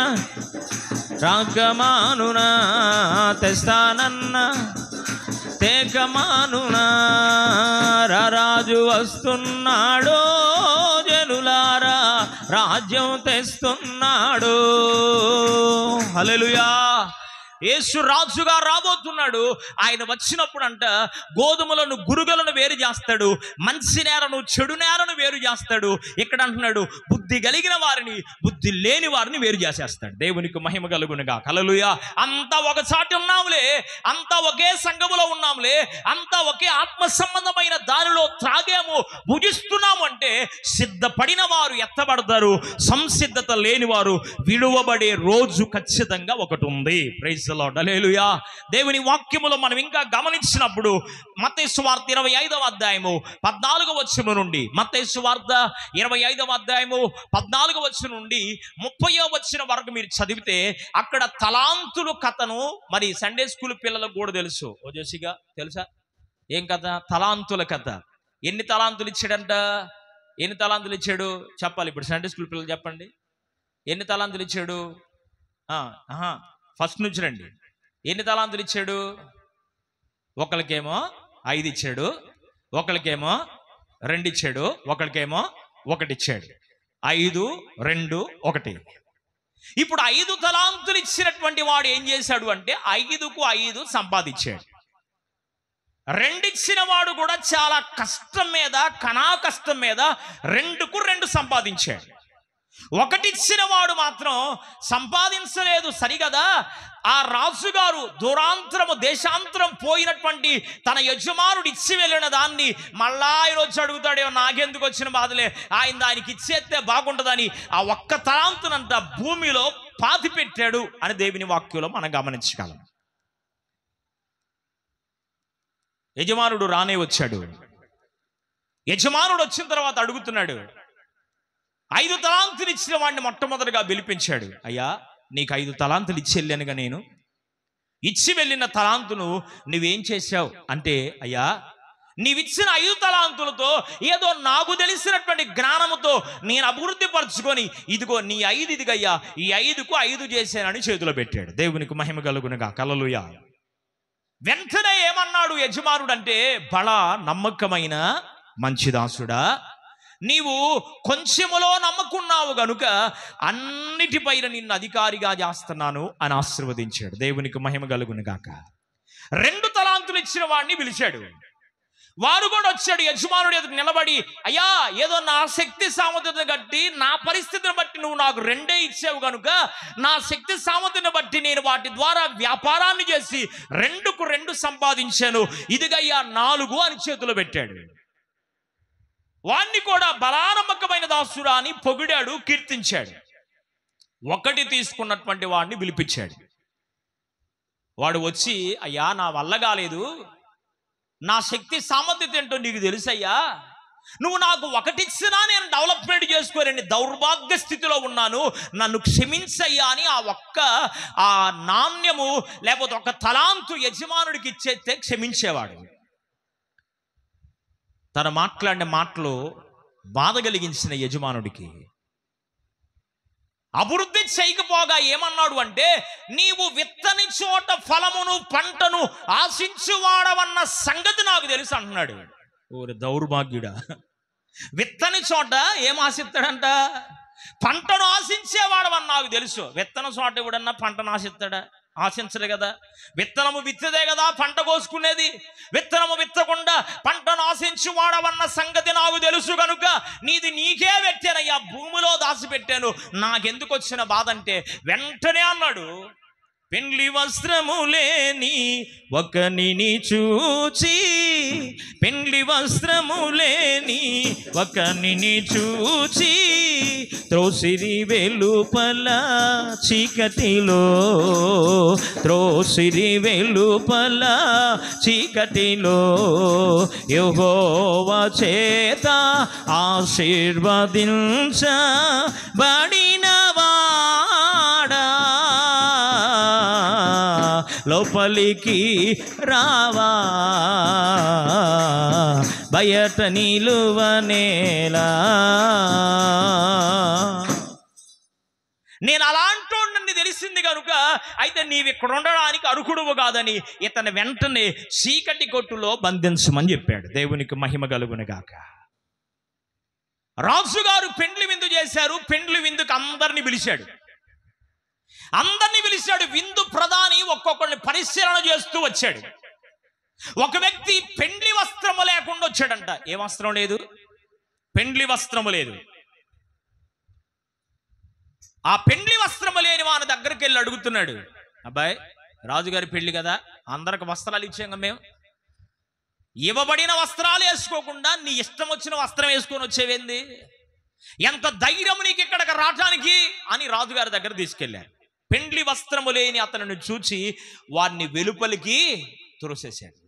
Speaker 1: రాకమానునా, తెస్తానన్న ఏకమానునా. రారాజు వస్తున్నాడో జనులారా, రాజ్యం తెస్తున్నాడు. హల్లెలూయా. యేసు రాజుగా రాబోతున్నాడు. ఆయన వచ్చినప్పుడు అంట గోధుమలను, గురుగులను వేరు చేస్తాడు, మంచి నేలను, చెడు నేలను వేరు చేస్తాడు. ఇక్కడ అంటున్నాడు బుద్ధి కలిగిన వారిని, బుద్ధి లేని వారిని వేరు చేసేస్తాడు. దేవునికి మహిమ కలుగునుగా. హల్లెలూయా. అంతా ఒకసారి ఉన్నాములే, అంతా ఒకే సంఘములో ఉన్నాములే, అంతా ఒకే ఆత్మ సంబంధమైన దానిలో త్రాగాము, భుజిస్తున్నాము అంటే సిద్ధపడిన వారు ఎత్తబడతారు, సంసిద్ధత లేని వారు విడువబడే రోజు ఖచ్చితంగా ఒకటి ఉంది. Praise the Lord. హల్లెలూయా. దేవుని వాక్యములో మనం ఇంకా గమనించినప్పుడు మత్తయి సువార్త 25వ అధ్యాయము 14వ వచనం నుండి, మత్తయి సువార్త 25వ అధ్యాయము 14వ వచనం నుండి 30వ వచనం వరకు మీరు చదివితే అక్కడ తలాంతుల కథను మరి సండే స్కూల్ పిల్లలకు కూడా తెలుసు. ఓ జోసిగా తెలుసా ఏం కథ? తలాంతుల కథ. ఎన్ని తలాంతులు ఇచ్చాడంట? ఎన్ని తలాంతులు ఇచ్చాడు చెప్పాలి. ఇప్పుడు సండే స్కూల్ పిల్లలు చెప్పండి, ఎన్ని తలాంతులు ఇచ్చాడు? ఫస్ట్ నుంచి రండి. ఎన్ని తలాంతులు ఇచ్చాడు? ఒకరికేమో 5 ఇచ్చాడు, ఒకరికేమో 2 ఇచ్చాడు, ఒకరికేమో 1 ఇచ్చాడు. 5, 2, 1. ఇప్పుడు 5 తలాంతులు ఇచ్చినటువంటి వాడు ఏం చేశాడు అంటే 5కు 5 సంపాదించాడు. 2 ఇచ్చిన వాడు కూడా చాలా కష్టం మీద, కష్టం మీద 2కు 2 సంపాదించాడు. 1 ఇచ్చిన వాడు మాత్రం సంపాదించలేదు సరిగదా. ఆ రాజుగారు దూరాంతరము దేశాంతరం పోయినటువంటి తన యజమానుడు ఇచ్చి వెళ్ళిన దాన్ని మళ్ళా ఈరోజు అడుగుతాడేమో, నాకెందుకు వచ్చిన బాధలే, ఆయనకి ఇచ్చేస్తే బాగుంటుందని ఆ 1 తలాంతునంతా భూమిలో పాతి పెట్టాడు అని దేవుని వాక్యంలో మనం గమనించగలం. యజమానుడు రానే వచ్చాడు. యజమానుడు వచ్చిన తర్వాత అడుగుతున్నాడు. 5 తలాంతులు ఇచ్చిన వాడిని మొట్టమొదటిగా పిలిపించాడు. అయ్యా, నీకు 5 తలాంతులు ఇచ్చి వెళ్ళానుగా, నేను ఇచ్చి వెళ్ళిన తలాంతును నువ్వేం చేశావు అంటే, అయ్యా నీవిచ్చిన 5 తలాంతులతో ఏదో నాకు తెలిసినటువంటి జ్ఞానముతో నేను అభివృద్ధి పరుచుకొని ఇదిగో నీ 5 ఇదిగయ్యా, ఈ 5కు 5 చేశానని చేతిలో పెట్టాడు. దేవునికి మహిమ కలుగునుగా. హల్లెలూయా. వెంటనే ఏమన్నాడు యజమానుడు అంటే, బలా నమ్మకమైన మంచి దాసుడా, నీవు కొంచెములో నమ్ముకున్నావు గనుక అన్నిటిపైన నిన్ను అధికారిగా చేస్తున్నాను అని ఆశీర్వదించాడు. దేవునికి మహిమ కలుగును గాక. 2 తలాంతులు ఇచ్చిన వాడిని పిలిచాడు. వారు కూడా వచ్చాడు. యజమానుడు ఎదురు నిలబడి, అయ్యా ఏదో నా శక్తి సామర్థ్యతను బట్టి, నా పరిస్థితిని బట్టి నువ్వు నాకు 2 ఇచ్చావు కనుక నా శక్తి సామర్థ్యతను బట్టి నేను వాటి ద్వారా వ్యాపారాన్ని చేసి 2కు 2 సంపాదించాను, ఇదిగయ్యా 4 అని చేతిలో పెట్టాడు. వాణ్ణి కూడా బలానమ్మకమైన దాసుడా అని పొగిడాడు, కీర్తించాడు. 1 తీసుకున్నటువంటి వాడిని పిలిపించాడు. వాడు వచ్చి, అయ్యా నా వల్ల కాలేదు, నా శక్తి సామర్థ్యత ఏంటో నీకు తెలుసయ్యా, నువ్వు నాకు 1 ఇచ్చినా నేను డెవలప్మెంట్ చేసుకోలేని దౌర్భాగ్య స్థితిలో ఉన్నాను, నన్ను క్షమించయ్యా అని ఆ నాణ్యము లేకపోతే 1 తలాంతు యజమానుడికి ఇచ్చేస్తే క్షమించేవాడు. తను మాట్లాడిన మాటలు బాధ కలిగించిన యజమానుడికి అభివృద్ధి చేయకపోగా ఏమన్నాడు అంటే, నీవు విత్తని చోట ఫలమును పంటను ఆశించువాడవన్న సంగతి నాకు తెలుసు అంటున్నాడు. ఓరి దౌర్భాగ్యుడా, విత్తని చోట ఏం ఆశిస్తాడంట? పంటను ఆశించేవాడవని నాకు తెలుసు. విత్తన చోట ఎవడన్నా పంటను ఆశిస్తాడా? ఆశించడు కదా. విత్తనము విత్తదే కదా పంట కోసుకునేది. విత్తనము విత్తకుండా పంటను ఆశించి వాడవన్న సంగతి నాకు తెలుసు కనుక నీది నీకే పెట్టానయ్యా, భూమిలో దాచిపెట్టాను, నాకెందుకు వచ్చిన బాధ అంటే వెంటనే అన్నాడు, పెండ్లి వస్త్రము లేని ఒకనిని చూచి, పెండ్లి వస్త్రము లేని ఒకనిని చూచి, త్రోసిరి వెలుపల చీకటిలో, త్రోసిరి వెలుపల చీకటిలో యెహోవా చేత ఆశీర్వదించబడినవాడా, లోపలికి రావా, బయట నిలువనేలా. నేను అలాంటోడిని తెలిసింది కనుక అయితే నీవు ఇక్కడ ఉండడానికి అర్హుడువు కాదని ఇతను వెంటనే చీకటి కొట్టులో బంధించమని చెప్పాడు. దేవునికి మహిమ కలుగును గాక. రాజుగారు పెండ్లి విందు చేశారు. పెండ్లి విందుకు అందరినీ పిలిచాడు. విందు ప్రధాని ఒక్కొక్కరిని పరిశీలన చేస్తూ వచ్చాడు. ఒక వ్యక్తి పెండ్లి వస్త్రము లేకుండా వచ్చాడంట. ఏ వస్త్రం లేదు? పెండ్లి వస్త్రము లేదు. ఆ పెండ్లి వస్త్రము లేని వాని దగ్గరికి వెళ్ళి అడుగుతున్నాడు, అబ్బాయి రాజుగారి పెళ్లి కదా, అందరికి వస్త్రాలు ఇచ్చాం మేము, ఇవ్వబడిన వస్త్రాలు వేసుకోకుండా నీ ఇష్టం వచ్చిన వస్త్రం వేసుకొని వచ్చేవేంది, ఎంత ధైర్యం నీకు ఇక్కడికి రావటానికి అని రాజుగారి దగ్గర తీసుకెళ్ళారు. పెండ్లి వస్త్రము లేని అతనిని చూచి వారిని వెలుపలికి త్రోసేశాడు.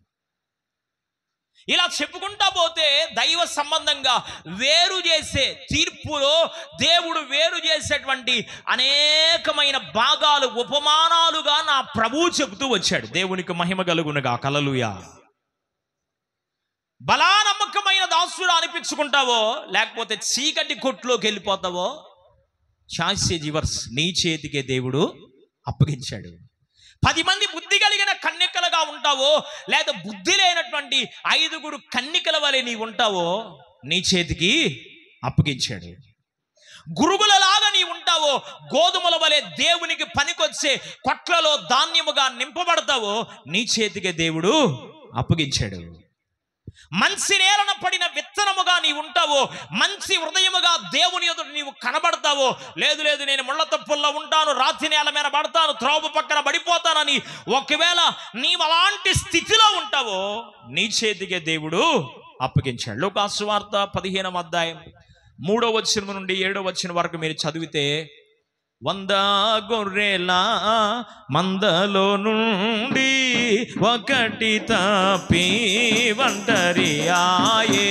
Speaker 1: ఇలా చెప్పుకుంటా పోతే దైవ సంబంధంగా వేరు చేసే తీర్పులో దేవుడు వేరు చేసేటువంటి అనేకమైన భాగాలు ఉపమానాలుగా నా ప్రభువు చెబుతూ వచ్చాడు. దేవునికి మహిమ కలుగునుగా. హల్లెలూయా. బలా నమ్మకమైన దాసుడు అనిపించుకుంటావో, లేకపోతే చీకటి కొట్టులోకి వెళ్ళిపోతావో, చాయిస్ యువర్స్. నీ చేతికే దేవుడు అప్పగించాడు. 10 మంది బుద్ధి కలిగిన కన్యకలుగా ఉంటావో, లేదా బుద్ధి లేనటువంటి 5 కన్యకల వలె నీ ఉంటావో, నీ చేతికి అప్పగించాడు. గురుగులలాగా నీ ఉంటావో, గోధుమల వలె దేవునికి పనికొచ్చే కొట్లలో ధాన్యముగా నింపబడతావో, నీ చేతికే దేవుడు అప్పగించాడు. మంచి నేలన పడిన విత్తనముగా నీవు ఉంటావో, మంచి హృదయముగా దేవుని ఎదుట నీవు కనబడతావో, లేదు లేదు నేను ముళ్ళ తప్పుల్లో ఉంటాను, రాతి నేల మీద పడతాను, త్రోవ పక్కన పడిపోతానని ఒకవేళ నీవు అలాంటి స్థితిలో ఉంటావో, నీ చేతికే దేవుడు అప్పగించాడు. లూకాసు సువార్త 15వ అధ్యాయం 3వ వచనం నుండి 7వ వచనం వరకు మీరు చదివితే, 100 గొర్రెల మందలో నుండి ఒకటి తప్పి ఒంటరి ఆయే.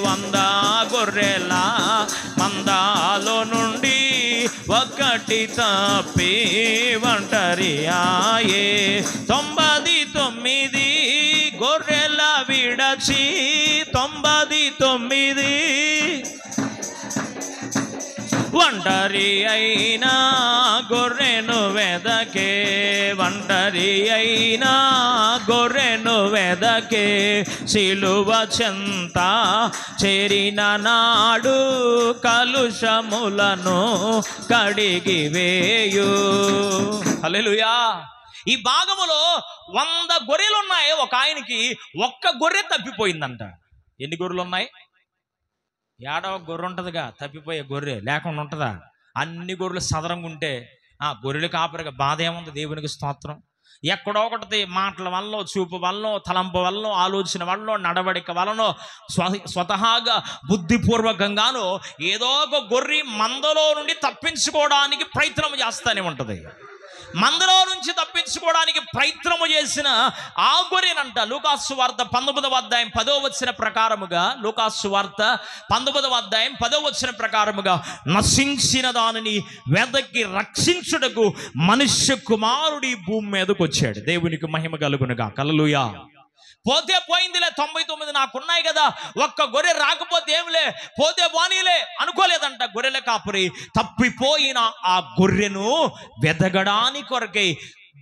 Speaker 1: 100 గొర్రెల మందలో నుండి ఒకటి తప్పి ఒంటరి ఆయే. 99 గొర్రెల విడచి 99 ఒంటరి అయినా గొర్రెను వెదకే. ఒంటరి అయినా గొర్రెను వెదకే. సిలువ చెంత చేరిన నాడు కలుషములను కడిగి వేయు. హల్లెలూయా. ఈ భాగములో 100 గొర్రెలు ఉన్నాయి. ఒక ఆయనకి ఒక్క గొర్రె తప్పిపోయిందంట. ఎన్ని గొర్రెలు ఉన్నాయి? ఏడవ గొర్రె ఉంటుందిగా, తప్పిపోయే గొర్రె లేకుండా ఉంటుందా? అన్ని గొర్రెలు సదరంగా ఉంటే గొర్రెలు కాపరిగా బాధ ఏముంది? దేవునికి స్తోత్రం. ఎక్కడో ఒకటి మాటల వల్ల, చూపు వల్ల, తలంపు వల్ల, ఆలోచన వల్ల, నడవడిక వలన, స్వతహాగా బుద్ధిపూర్వకంగానో ఏదో ఒక గొర్రె మందలో నుండి తప్పించుకోవడానికి ప్రయత్నం చేస్తూనే ఉంటుంది. మందలో నుంచి తప్పించుకోవడానికి ప్రయత్నము చేసిన ఆ గొర్రెనంట లూకాసు వార్త 19వ అధ్యాయం 10వ వచనం ప్రకారముగా, లూకాసు వార్త 19వ అధ్యాయం 10వ వచనం ప్రకారముగా, నశించిన దానిని వెదకి రక్షించుటకు మనుష్య కుమారుడి భూమి మీదకు వచ్చాడు. దేవునికి మహిమ కలుగునుగా. హల్లెలూయా. పోతే పోయిందిలే, 99 నాకున్నాయి కదా, ఒక్క గొర్రె రాకపోతే ఏంలే, పోతే పోనీలే అనుకోలేదంట గొర్రెల కాపరి. తప్పిపోయిన ఆ గొర్రెను వెదగడానికి కొరకై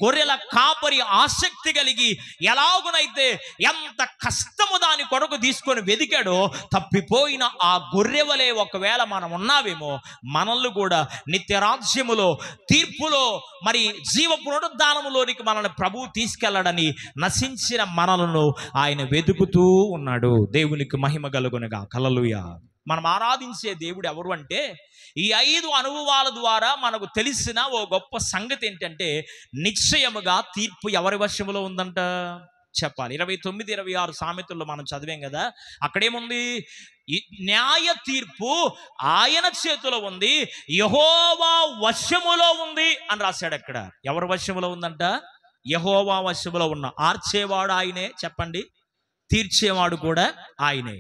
Speaker 1: గొర్రెల కాపరి ఆసక్తి కలిగి ఎలాగునైతే ఎంత కష్టము దాని కొరకు తీసుకొని వెదికాడో, తప్పిపోయిన ఆ గొర్రె వలె ఒకవేళ మనం ఉన్నావేమో, మనల్ని కూడా నిత్యరాజ్యములో, తీర్పులో, మరి జీవ పునరుద్ధానములోనికి మనల్ని ప్రభువు తీసుకెళ్ళడని నశించిన మనలను ఆయన వెతుకుతూ ఉన్నాడు. దేవునికి మహిమ కలుగునుగా. హల్లెలూయా. మనం ఆరాధించే దేవుడు ఎవరు అంటే, ఈ 5 అనుభవాల ద్వారా మనకు తెలిసిన ఓ గొప్ప సంగతి ఏంటంటే, నిశ్చయముగా తీర్పు ఎవరి వశములో ఉందంట చెప్పాలి. 29, 26 సామెతల్లో మనం చదివాం కదా, అక్కడేముంది? న్యాయ తీర్పు ఆయన చేతిలో ఉంది, యెహోవా వశములో ఉంది అని రాశాడు. అక్కడ ఎవరి వశములో ఉందంట? యెహోవా వశములో ఉన్న. ఆర్చేవాడు ఆయనే, చెప్పండి. తీర్చేవాడు కూడా ఆయనే.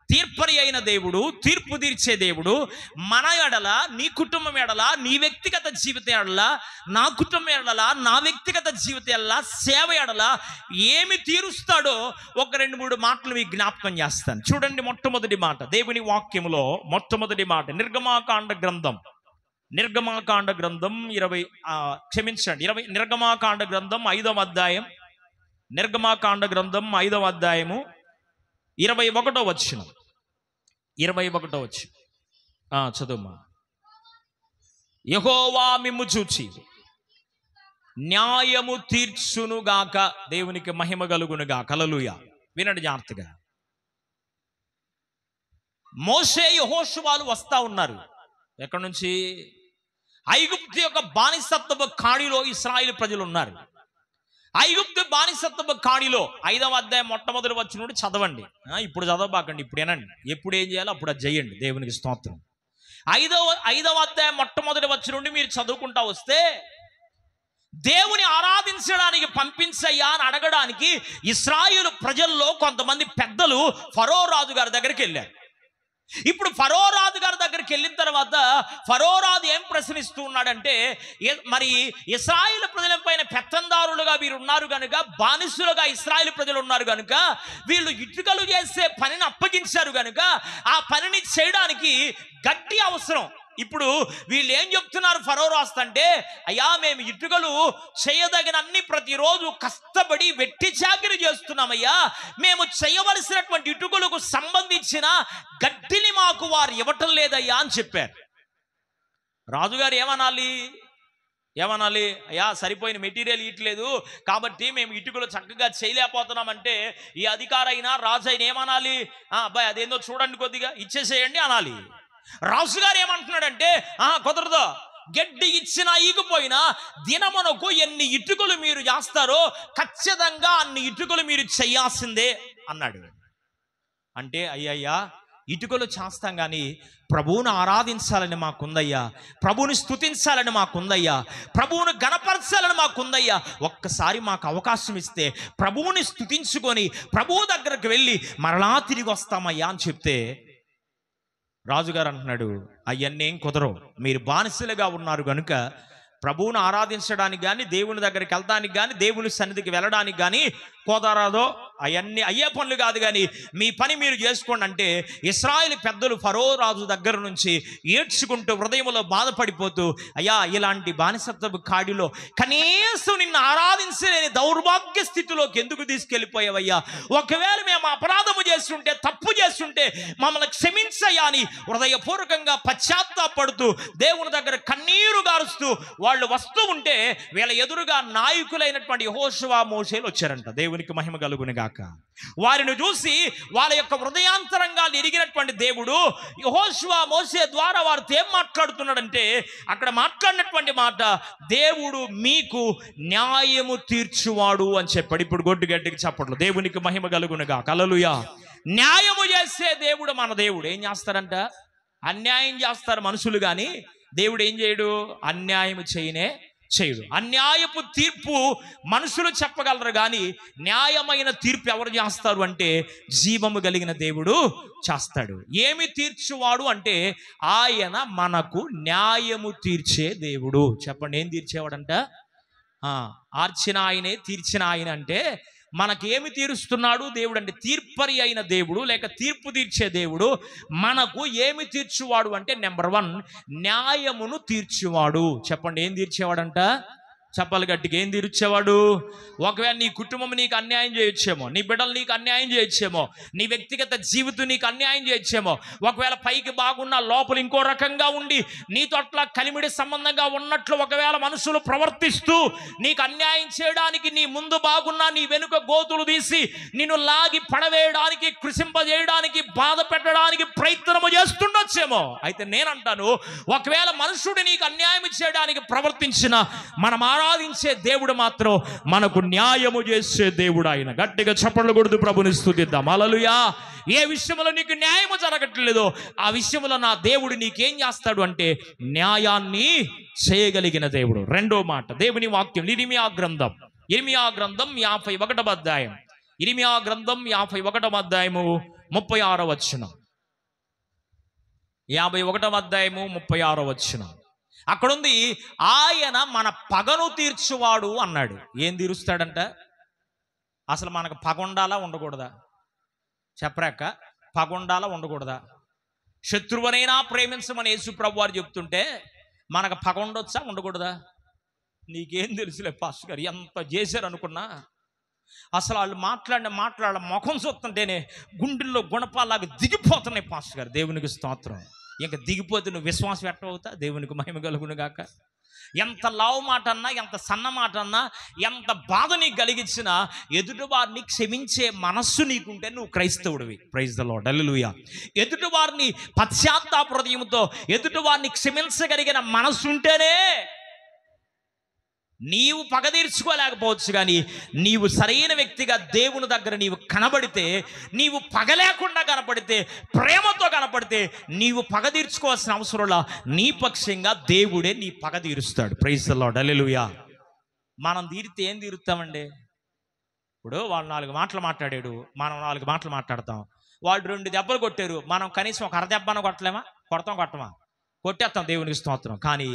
Speaker 1: తీర్పరి అయిన దేవుడు, తీర్పు తీర్చే దేవుడు మన ఎడల, నీ కుటుంబం ఎడల, నీ వ్యక్తిగత జీవితం ఎడల, నా కుటుంబం ఎడల, నా వ్యక్తిగత జీవితం ఎడల, సేవ ఎడల ఏమి తీరుస్తాడో ఒక 2-3 మాటలు మీకు జ్ఞాపకం చేస్తాను. చూడండి, మొట్టమొదటి మాట దేవుని వాక్యములో మొట్టమొదటి మాట నిర్గమాకాండ గ్రంథం 5వ అధ్యాయం, నిర్గమాకాండ గ్రంథం 5వ అధ్యాయము 21వ వచనం. 21వ వచనం చదువుమా. యెహోవా మిమ్ము చూచి న్యాయము తీర్చునుగాక. దేవునికి మహిమ కలుగునుగాక. హల్లెలూయా. వినండి జాగ్రత్తగా. మోషే, యెహోషువాలు వస్తా ఉన్నారు. ఎక్కడి నుంచి? ఐగుప్తు యొక్క బానిసత్వపు కాడిలో ఇశ్రాయేలు ప్రజలు ఉన్నారు. ఐగుప్తు బానిసత్వపు కాడిలో 5వ అధ్యాయం మొట్టమొదటి వచనం నుండి చదవండి. ఇప్పుడు చదవబాకండి, ఇప్పుడు ఏనండి. ఎప్పుడు ఏం చేయాలో అప్పుడు అది చేయండి. దేవునికి స్తోత్రం. 5వ అధ్యాయం మొట్టమొదటి వచనం నుండి మీరు చదువుకుంటా వస్తే, దేవుని ఆరాధించడానికి పంపించయ్యా అని అడగడానికి ఇశ్రాయేలు ప్రజల్లో కొంతమంది పెద్దలు ఫరో రాజు గారి దగ్గరికి వెళ్ళారు. ఇప్పుడు ఫరో రాజు గారి దగ్గరికి వెళ్ళిన తర్వాత ఫరో రాజు ఏం ప్రశ్నిస్తూ ఉన్నాడంటే, మరి ఇశ్రాయేలు ప్రజల పైన పెత్తందారులుగా వీరు ఉన్నారు కనుక, బానిసులుగా ఇశ్రాయేలు ప్రజలు ఉన్నారు కనుక, వీళ్ళు ఇటుకలు చేసే పనిని అప్పగించారు కనుక ఆ పనిని చేయడానికి గట్టి అవసరం. ఇప్పుడు వీళ్ళు ఏం చెప్తున్నారు ఫరో రాజు అంటే, అయ్యా మేము ఇటుకలు చేయదగినన్ని ప్రతిరోజు కష్టపడి వెట్టి చాకిరి చేస్తున్నామయ్యా, మేము చేయవలసినటువంటి ఇటుకలకు సంబంధించిన గట్టిని మాకు వారు ఇవ్వటం లేదయ్యా అని చెప్పారు. రాజుగారు ఏమనాలి, అయ్యా సరిపోయిన మెటీరియల్ ఇట్లేదు కాబట్టి మేము ఇటుకలు చక్కగా చేయలేకపోతున్నామంటే ఈ అధికారైనా రాజు అయినా ఏమనాలి, అబ్బాయి అదేందో చూడండి కొద్దిగా ఇచ్చేసేయండి అనాలి. రాజుగారు ఏమంటున్నాడంటే, కుదరదు, గడ్డి ఇచ్చినా ఈగిపోయినా దినమునకు ఎన్ని ఇటుకలు మీరు చేస్తారో ఖచ్చితంగా అన్ని ఇటుకలు మీరు చేయాల్సిందే అన్నాడు. అంటే అయ్యయ్యా ఇటుకలు చేస్తాం కానీ ప్రభువును ఆరాధించాలని మాకుందయ్యా, ప్రభువుని స్తుతించాలని మాకుందయ్యా, ప్రభువును గణపరచాలని మాకుందయ్యా, ఒక్కసారి మాకు అవకాశం ఇస్తే ప్రభువుని స్తుతించుకొని ప్రభువు దగ్గరకు వెళ్ళి మరలా తిరిగి వస్తామయ్యా అని చెప్తే రాజుగారు అంటున్నాడు, అవన్నీ ఏం కుదరవు, మీరు బానిసలుగా ఉన్నారు కనుక ప్రభువును ఆరాధించడానికి కానీ దేవుని దగ్గరికి వెళ్ళడానికి కానీ దేవుని సన్నిధికి వెళ్ళడానికి కానీ కుదరదో, అవన్నీ అయ్యే పనులు కాదు, కానీ మీ పని మీరు చేసుకోండి అంటే ఇశ్రాయేలు పెద్దలు ఫరో రాజు దగ్గర నుంచి ఏడ్చుకుంటూ హృదయంలో బాధపడిపోతూ, అయ్యా ఇలాంటి బానిసత్వపు కాడిలో కనీసం నిన్ను ఆరాధించలేని దౌర్భాగ్య స్థితిలోకి ఎందుకు తీసుకెళ్ళిపోయావయ్యా, ఒకవేళ మేము అపరాధము చేస్తుంటే తప్పు చేస్తుంటే మమ్మల్ని క్షమించయ్యా అని హృదయపూర్వకంగా పశ్చాత్తాపడుతూ దేవుని దగ్గర కన్నీరు గారుస్తూ వాళ్ళు వస్తూ ఉంటే వీళ్ళ ఎదురుగా నాయకులైనటువంటి యెహోషువ మోషేలు వచ్చారంట. దేవునికి మహిమ కలుగును గాక. వారిని చూసి వాళ్ళ యొక్క హృదయాంతరంగాలు ఎరిగినటువంటి దేవుడు యెహోషువ మోషే ద్వారా వారితో ఏం మాట్లాడుతున్నాడంటే, అక్కడ మాట్లాడినటువంటి మాట, దేవుడు మీకు న్యాయము తీర్చువాడు అని చెప్పాడు. ఇప్పుడు గొడ్డు గడ్డికి చప్పట్లు. దేవునికి మహిమ కలుగును గాక. హల్లెలూయా. న్యాయము చేసే దేవుడు మన దేవుడు. ఏం చేస్తారంట? అన్యాయం చేస్తారు మనుషులు, కానీ దేవుడు ఏం చేయడు, అన్యాయం చేయడు. అన్యాయపు తీర్పు మనుషులు చెప్పగలరు, కానీ న్యాయమైన తీర్పు ఎవరు చేస్తారు అంటే జీవము కలిగిన దేవుడు చేస్తాడు. ఏమి తీర్చువాడు అంటే ఆయన మనకు న్యాయము తీర్చే దేవుడు. చెప్పండి, ఏం తీర్చేవాడంట? ఆర్చిన ఆయనే, తీర్చిన ఆయన అంటే మనకేమి తీరుస్తున్నాడు దేవుడు అంటే తీర్పరి అయిన దేవుడు, లేక తీర్పు తీర్చే దేవుడు. మనకు ఏమి తీర్చువాడు అంటే నెంబర్ 1 న్యాయమును తీర్చువాడు. చెప్పండి, ఏం తీర్చేవాడంట? చెప్పాలి గట్టిగా, ఏం తీర్చేవాడు? ఒకవేళ నీ కుటుంబం నీకు అన్యాయం చేయొచ్చేమో, నీ బిడ్డలు నీకు అన్యాయం చేయొచ్చేమో, నీ వ్యక్తిగత జీవితం నీకు అన్యాయం చేయొచ్చేమో, ఒకవేళ పైకి బాగున్నా లోపల ఇంకో రకంగా ఉండి నీతో అట్లా కలిమిడి సంబంధంగా ఉన్నట్లు ఒకవేళ మనుషులు ప్రవర్తిస్తూ నీకు అన్యాయం చేయడానికి, నీ ముందు బాగున్నా నీ వెనుక గోతులు తీసి నిన్ను లాగి పడవేయడానికి, కృషింపజేయడానికి, బాధ పెట్టడానికి ప్రయత్నము చేస్తుండొచ్చేమో. అయితే నేనంటాను, ఒకవేళ మనుషుడు నీకు అన్యాయం చేయడానికి ప్రవర్తించిన మనం ఆరాధించే దేవుడు మాత్రం మనకు న్యాయము చేసే దేవుడు. ఆయన గట్టిగా చప్పట్లు కొడుతూ ప్రభుని స్తుతిద్దాం. హల్లెలూయా. ఏ విషయంలో నీకు న్యాయము జరగట్లేదో ఆ విషయంలో నా దేవుడు నీకేం చేస్తాడు అంటే న్యాయాన్ని చేయగలిగిన దేవుడు. రెండో మాట దేవుని వాక్యం ఇర్మియా గ్రంథం 51వ అధ్యాయం. ఇర్మియా గ్రంథం 51వ అధ్యాయము 36వ వచనం. 51వ అధ్యాయము 36వ వచనం. అక్కడుంది, ఆయన మన పగను తీర్చువాడు అన్నాడు. ఏం తీరుస్తాడంట? అసలు మనకు పగ ఉండాలా ఉండకూడదా? చెప్పరాక, పగ ఉండాలా ఉండకూడదా? శత్రువునైనా ప్రేమించమని యేసు ప్రభు వారు చెప్తుంటే మనకు పగ ఉండొచ్చా ఉండకూడదా? నీకేం తెలుసులే పాస్టర్ గారు, ఎంత చేశారు అనుకున్నా. అసలు వాళ్ళు మాట్లాడ ముఖం చూస్తుంటేనే గుండెల్లో గుణపాలాగా దిగిపోతున్నాయి పాస్టర్ గారు. దేవునికి స్తోత్రం. ఇంకా దిగిపోతే నువ్వు విశ్వాసం ఎట్టవుతా? దేవునికి మహిమ కలుగును గాక. ఎంత లావు మాట అన్నా, ఎంత సన్న మాట అన్నా, ఎంత బాధ నీకు కలిగించినా ఎదుటి వారిని క్షమించే మనస్సు నీకుంటే నువ్వు క్రైస్తవుడివి. Praise the Lord. హల్లెలూయా. ఎదుటి వారిని పశ్చాత్తాప హృదయంతో ఎదుటి వారిని క్షమించగలిగిన మనస్సు ఉంటేనే నీవు పగ తీర్చుకోలేకపోవచ్చు, కానీ నీవు సరైన వ్యక్తిగా దేవుని దగ్గర నీవు కనబడితే, నీవు పగ లేకుండా కనపడితే, ప్రేమతో కనపడితే నీవు పగ తీర్చుకోవాల్సిన అవసరంలా నీ పక్షంగా దేవుడే నీ పగ తీరుస్తాడు. Praise the Lord. హల్లెలూయా. మనం తీరితే ఏం తీరుతామండి? ఇప్పుడు వాళ్ళు 4 మాటలు మాట్లాడాడు, మనం 4 మాటలు మాట్లాడతాం. వాళ్ళు 2 దెబ్బలు కొట్టారు, మనం కనీసం ఒక అరదెబ్బన కొట్టలేమా? కొట్టమా? కొట్టేస్తాం, దేవునికి స్తోత్రం. కానీ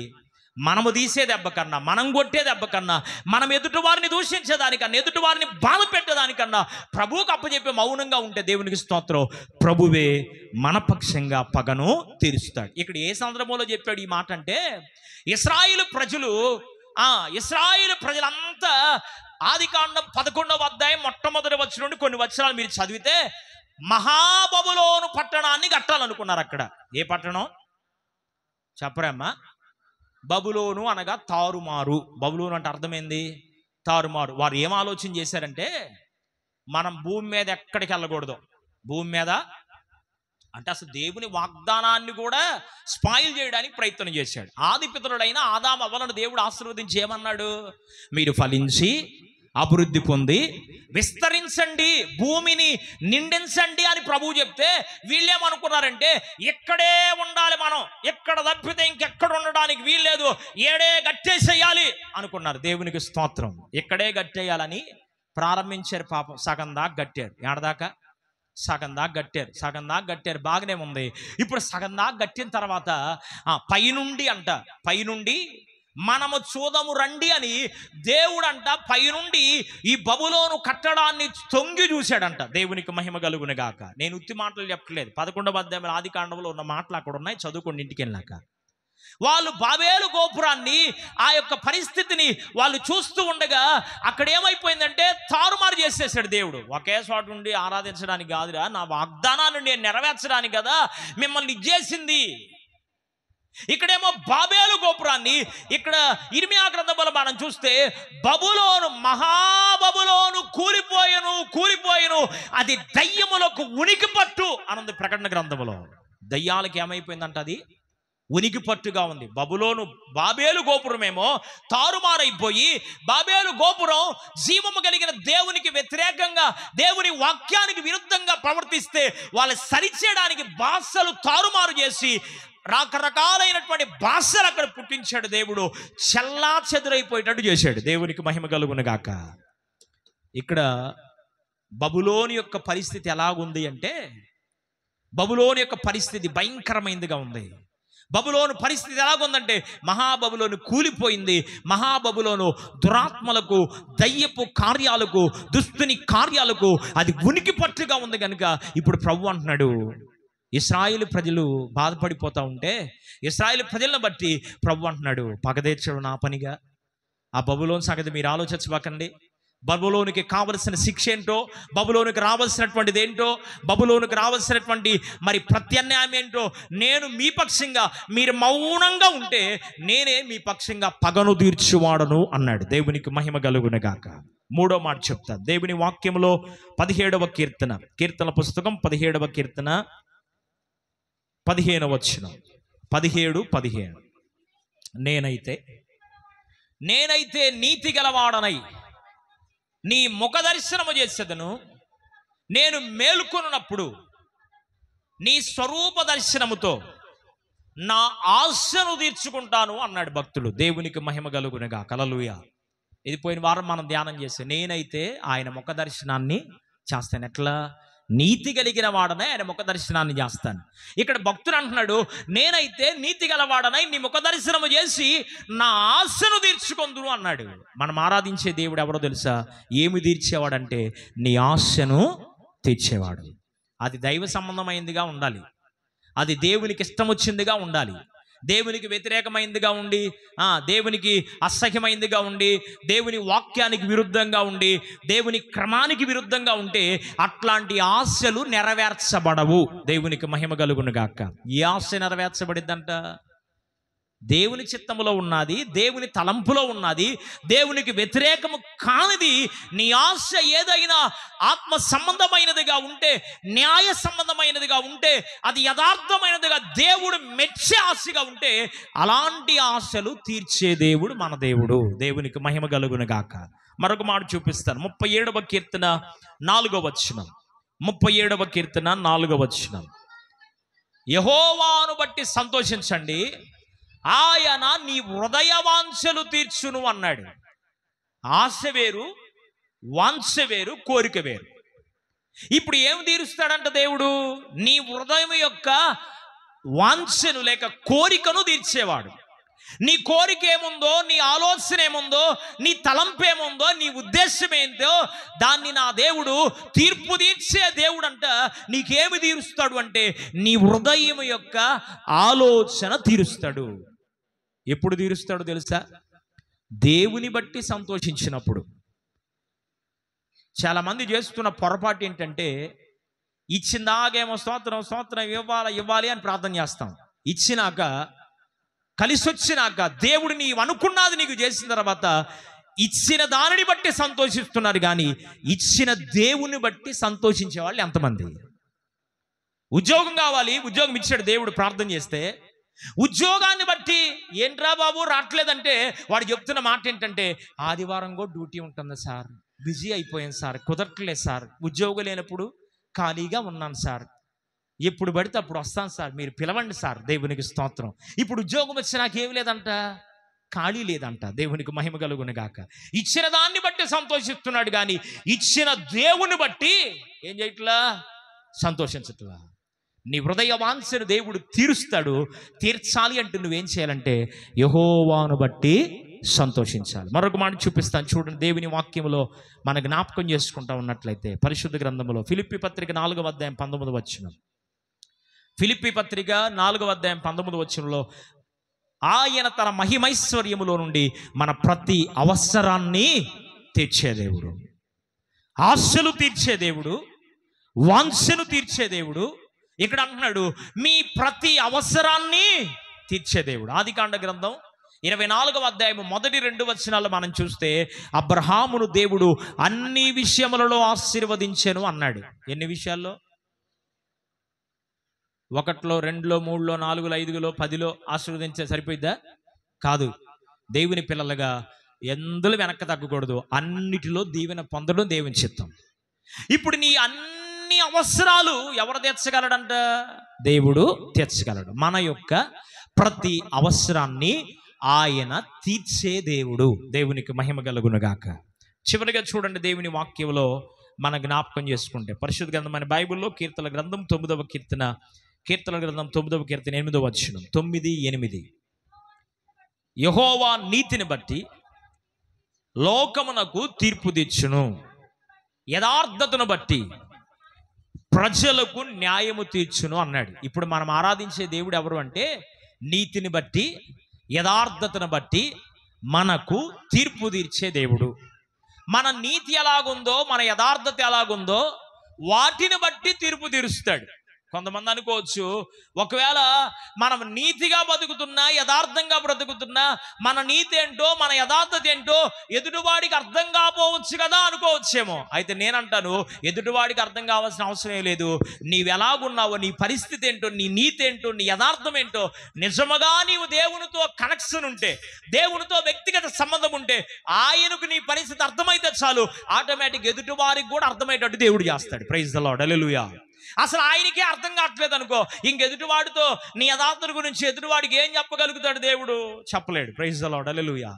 Speaker 1: మనము తీసే దెబ్బ కన్నా, మనం కొట్టే దెబ్బ కన్నా, మనం ఎదుటి వారిని దూషించేదానికన్నా, ఎదుటి వారిని బాధ పెట్టేదానికన్నా ప్రభువుకు అప్పచెప్పి మౌనంగా ఉంటే దేవునికి స్తోత్రం, ప్రభువే మన పక్షంగా పగను తీరుస్తాడు. ఇక్కడ ఏ సందర్భంలో చెప్పాడు ఈ మాట అంటే, ఇశ్రాయేలు ప్రజలంతా ఆదికాండం 11వ అధ్యాయం మొట్టమొదటి వచనం నుండి కొన్ని వచనాలు మీరు చదివితే మహాబబులోను పట్టణాన్ని కట్టాలనుకున్నారు. అక్కడ ఏ పట్టణం చెప్పరమ్మా? బబులోను అనగా తారుమారు. బబులోను అంటే అర్థమైంది తారుమారు. వారు ఏం ఆలోచన చేశారంటే, మనం భూమి మీద ఎక్కడికి వెళ్ళకూడదు, భూమి మీద అంటే అసలు దేవుని వాగ్దానాన్ని కూడా స్పాయిల్ చేయడానికి ప్రయత్నం చేశాడు. ఆది పితరుడైన ఆదాము అవ్వలను దేవుడు ఆశీర్వదించి ఏమన్నాడు? మీరు ఫలించి అభివృద్ధి పొంది విస్తరించండి, భూమిని నిండించండి అని ప్రభువు చెప్తే వీళ్ళేమనుకున్నారంటే, ఇక్కడే ఉండాలి, మనం ఎక్కడ తప్పితే ఇంకెక్కడ ఉండడానికి వీల్లేదు, ఏడే గట్టేసేయాలి అనుకున్నారు. దేవునికి స్తోత్రం. ఇక్కడే గట్టేయాలని ప్రారంభించారు. పాపం సగం దాకా గట్టారు. ఏడదాకా? సగం దాకా గట్టారు. బాగానే ఉంది. ఇప్పుడు సగం దాకా గట్టిన తర్వాత పైనుండి మనము చూదము రండి అని దేవుడంట పైనుండి ఈ బబులోను కట్టడాన్ని తొంగి చూశాడంట. దేవునికి మహిమ కలుగును గాక. నేను ఉత్తి మాటలు చెప్పట్లేదు, 11వ అధ్యాయం ఆదికాండంలో ఉన్న మాటలు అక్కడ ఉన్నాయి, చదువుకోండి ఇంటికి వెళ్ళాక. వాళ్ళు బాబేలు గోపురాన్ని, ఆ యొక్క పరిస్థితిని వాళ్ళు చూస్తూ ఉండగా అక్కడ ఏమైపోయిందంటే తారుమారు చేసేసాడు దేవుడు. ఒకే చోట నుండి ఆరాధించడానికి కాదురా, నా వాగ్దానాన్ని నేను నెరవేర్చడానికి కదా మిమ్మల్ని ఇచ్చేసింది. ఇక్కడేమో బాబేలు గోపురాన్ని, ఇక్కడ ఇర్మియా గ్రంథంలో మనం చూస్తే మహాబబులోను కూలిపోయెను, అది దయ్యములకు ఉనికి పట్టు అనుంది ప్రకటన గ్రంథంలో. దయ్యాలకి ఏమైపోయిందంట? అది ఉనికి పట్టుగా ఉంది. బాబేలు గోపురమేమో తారుమారైపోయి, బాబేలు గోపురం జీవము కలిగిన దేవునికి వ్యతిరేకంగా, దేవుని వాక్యానికి విరుద్ధంగా ప్రవర్తిస్తే వాళ్ళ సరిచేయడానికి భాషలు తారుమారు చేసి రకరకాలైనటువంటి భాషలు అక్కడ పుట్టించాడు దేవుడు. చెల్లా చెదురైపోయేటట్టు చేశాడు. దేవునికి మహిమ కలుగును గాక. ఇక్కడ బబులోను యొక్క పరిస్థితి ఎలాగుంది అంటే, బబులోను యొక్క పరిస్థితి భయంకరమైనదిగా ఉంది. బబులోను పరిస్థితి ఎలాగుందంటే, మహాబబులోను కూలిపోయింది. మహాబబులోను దురాత్మలకు, దయ్యపు కార్యాలకు, దుస్తుని కార్యాలకు అది ఉనికి పట్టుగా ఉంది. కనుక ఇప్పుడు ప్రభు అంటున్నాడు, ఇశ్రాయేలు ప్రజలు బాధపడిపోతూ ఉంటే ఇశ్రాయేలు ప్రజలను బట్టి ప్రభు అంటున్నాడు, పగదీర్చడం నా పనిగా. ఆ బబులోను సంగతి మీరు ఆలోచించబాకండి. బబులోనికి కావలసిన శిక్ష ఏంటో, బబులోనికి రావాల్సినటువంటిది ఏంటో, బబులోనికి రావాల్సినటువంటి మరి ప్రత్యామ్నాయం ఏంటో, నేను మీ పక్షంగా, మీరు మౌనంగా ఉంటే నేనే మీ పక్షంగా పగను తీర్చువాడను అన్నాడు. దేవునికి మహిమ కలుగును గాక. 3వ మాట చెప్తా. దేవుని వాక్యంలో 17వ కీర్తన పుస్తకం 17వ కీర్తన 15వ వచనం, 17:15. నేనైతే నీతి గలవాడనై నీ ముఖ దర్శనము చేసేదను, నేను మేలుకొనున్నప్పుడు నీ స్వరూప దర్శనముతో నా ఆశను తీర్చుకుంటాను అన్నాడు భక్తుడు. దేవునికి మహిమ కలుగునుగా. హల్లెలూయా. ఇది పోయిన వారం మనం ధ్యానం చేస్తే, నేనైతే ఆయన ముఖ దర్శనాన్ని చేస్తాను. ఎట్లా? నీతి కలిగిన వాడనై ఆయన ముఖ దర్శనాన్ని చేస్తాను. ఇక్కడ భక్తుడు అంటున్నాడు, నేనైతే నీతి గలవాడనై నీ ముఖ దర్శనము చేసి నా ఆశను తీర్చుకొందును అన్నాడు. మనం ఆరాధించే దేవుడు ఎవరో తెలుసా? ఏమి తీర్చేవాడంటే నీ ఆశను తీర్చేవాడు. అది దైవ సంబంధమైందిగా ఉండాలి, అది దేవునికి ఇష్టం వచ్చిందిగా ఉండాలి. దేవునికి వ్యతిరేకమైందిగా ఉండి, దేవునికి అసహ్యమైందిగా ఉండి, దేవుని వాక్యానికి విరుద్ధంగా ఉండి, దేవుని క్రమానికి విరుద్ధంగా ఉంటే అట్లాంటి ఆశలు నెరవేర్చబడవు. దేవునికి మహిమ కలుగును గాక. ఈ ఆశ నెరవేర్చబడిద్దంట దేవుని చిత్తములో ఉన్నది, దేవుని తలంపులో ఉన్నది, దేవునికి వ్యతిరేకము కానిది. నీ ఆశ ఏదైనా ఆత్మ సంబంధమైనదిగా ఉంటే, న్యాయ సంబంధమైనదిగా ఉంటే, అది యథార్థమైనదిగా దేవుడు మెచ్చే ఆశగా ఉంటే, అలాంటి ఆశలు తీర్చే దేవుడు మన దేవుడు. దేవునికి మహిమ కలుగును గాక. మరొక మాట చూపిస్తాను. 37వ కీర్తన 4వ వచనం. 37వ కీర్తన 4వ వచనం. యెహోవాను బట్టి సంతోషించండి, ఆయన నీ హృదయ వాంఛలు తీర్చును అన్నాడు. ఆశ వేరు, వాంఛ వేరు, కోరిక వేరు. ఇప్పుడు ఏమి తీరుస్తాడంట దేవుడు? నీ హృదయం యొక్క వాంఛను లేక కోరికను తీర్చేవాడు. నీ కోరిక ఏముందో, నీ ఆలోచన ఏముందో, నీ తలంపు ఏముందో, నీ ఉద్దేశం ఏందో దాన్ని నా దేవుడు తీర్పు తీర్చే దేవుడు అంట. నీకేమి తీరుస్తాడు అంటే నీ హృదయం యొక్క ఆలోచన తీరుస్తాడు. ఎప్పుడు తీరుస్తాడు తెలుసా? దేవుని బట్టి సంతోషించినప్పుడు. చాలా మంది చేస్తున్న పొరపాటు ఏంటంటే, ఇచ్చిందాకేమో స్తోత్రం స్తోత్రం ఇవ్వాలి అని ప్రార్థన చేస్తాం. ఇచ్చినాక, కలిసి వచ్చినాక, దేవుడు నీవు అనుకున్నది నీకు చేసిన తర్వాత ఇచ్చిన దానిని బట్టి సంతోషిస్తున్నారు, కానీ ఇచ్చిన దేవుని బట్టి సంతోషించే వాళ్ళు ఎంతమంది? ఉద్యోగం కావాలి, ఉద్యోగం ఇచ్చాడు దేవుడు, ప్రార్థన చేస్తే ఉద్యోగాన్ని బట్టి ఏంట్రా బాబు రావట్లేదంటే వాడు చెప్తున్న మాట ఏంటంటే, ఆదివారం కూడా డ్యూటీ ఉంటుంది సార్, బిజీ అయిపోయాను సార్, కుదరట్లేదు సార్, ఉద్యోగం లేనప్పుడు ఖాళీగా ఉన్నాను సార్, ఎప్పుడు పడితే అప్పుడు వస్తాను సార్, మీరు పిలవండి సార్. దేవునికి స్తోత్రం. ఇప్పుడు ఉద్యోగం వచ్చి నాకేం లేదంట, ఖాళీ లేదంట. దేవునికి మహిమ కలుగును గాక. ఇచ్చిన దాన్ని బట్టి సంతోషిస్తున్నాడు, కానీ ఇచ్చిన దేవుని బట్టి ఏం చేయట్లా? సంతోషించట్లా. నీ హృదయ వాంఛను దేవుడు తీరుస్తాడు. తీర్చాలి అంటే నువ్వేం చేయాలంటే యెహోవాను బట్టి సంతోషించాలి. మరొక మాట చూపిస్తాను చూడండి. దేవుని వాక్యంలో మన జ్ఞాపకం చేసుకుంటా ఉన్నట్లయితే పరిశుద్ధ గ్రంథంలో ఫిలిప్పీ పత్రిక 4వ అధ్యాయం 19వ వచనం. ఫిలిప్పీ పత్రిక 4వ అధ్యాయం 19వ వచనంలో, ఆయన తన మహిమైశ్వర్యములో నుండి మన ప్రతి అవసరాన్ని తీర్చే దేవుడు, ఆశలు తీర్చే దేవుడు, వాంఛను తీర్చే దేవుడు. ఇక్కడ అంటున్నాడు మీ ప్రతి అవసరాన్ని తీర్చే దేవుడు. ఆదికాండ గ్రంథం 24వ అధ్యాయం మొదటి 2 వచనాలు మనం చూస్తే, అబ్రహామును దేవుడు అన్ని విషయములలో ఆశీర్వదించెను అన్నాడు. ఎన్ని విషయాల్లో? 1లో 2లో 3లో 4లో 5లో 10లో ఆశీర్వదించే సరిపోయిద్దా? కాదు. దేవుని పిల్లలుగా ఎందులో వెనక్కి తగ్గకూడదు, అన్నిటిలో దీవెన పొందడం దేవుని చిత్తం. ఇప్పుడు నీ అన్ని అవసరాలు ఎవరు తీర్చగలడంట? దేవుడు తీర్చగలడు. మన యొక్క ప్రతి అవసరాన్ని ఆయన తీర్చే దేవుడు. దేవునికి మహిమ కలుగును గాక. చివరిగా చూడండి, దేవుని వాక్యంలో మన జ్ఞాపకం చేసుకుంటే పరిశుద్ధ గ్రంథమైన బైబిల్లో కీర్తన గ్రంథం 9వ కీర్తన, కీర్తన గ్రంథం 9వ కీర్తన 8వ వచనం, 9, 8. యెహోవా నీతిని బట్టి లోకమునకు తీర్పు తీర్చును, యథార్థతను బట్టి ప్రజలకు న్యాయము తీర్చును అన్నాడు. ఇప్పుడు మనం ఆరాధించే దేవుడు ఎవరు అంటే, నీతిని బట్టి యథార్థతను బట్టి మనకు తీర్పు తీర్చే దేవుడు. మన నీతి ఎలాగుందో, మన యథార్థత ఎలాగుందో వాటిని బట్టి తీర్పు తీరుస్తాడు. కొంతమంది అనుకోవచ్చు, ఒకవేళ మనం నీతిగా బతుకుతున్నా, యథార్థంగా బ్రతుకుతున్నా, మన నీతి ఏంటో మన యథార్థత ఏంటో ఎదుటివాడికి అర్థం కాకపోవచ్చు కదా అనుకోవచ్చేమో. అయితే నేనంటాను, ఎదుటివాడికి అర్థం కావాల్సిన అవసరం లేదు. నీవు ఎలాగున్నావో, నీ పరిస్థితి ఏంటో, నీ నీతి ఏంటో, నీ యథార్థం ఏంటో, నిజముగా నీవు దేవునితో కనెక్షన్ ఉంటే, దేవునితో వ్యక్తిగత సంబంధం ఉంటే, ఆయనకు నీ పరిస్థితి అర్థమైతే చాలు, ఆటోమేటిక్ ఎదుటివారికి కూడా అర్థమయ్యేటట్టు దేవుడు చేస్తాడు. Praise the Lord. హల్లెలూయా. అసలు ఆయనకే అర్థం కావట్లేదు అనుకో, ఇంకెదుటివాడితో నీ యథార్థత గురించి ఎదుటివాడికి ఏం చెప్పగలుగుతాడు? దేవుడు చెప్పలేడు. Praise the Lord. హల్లెలూయా.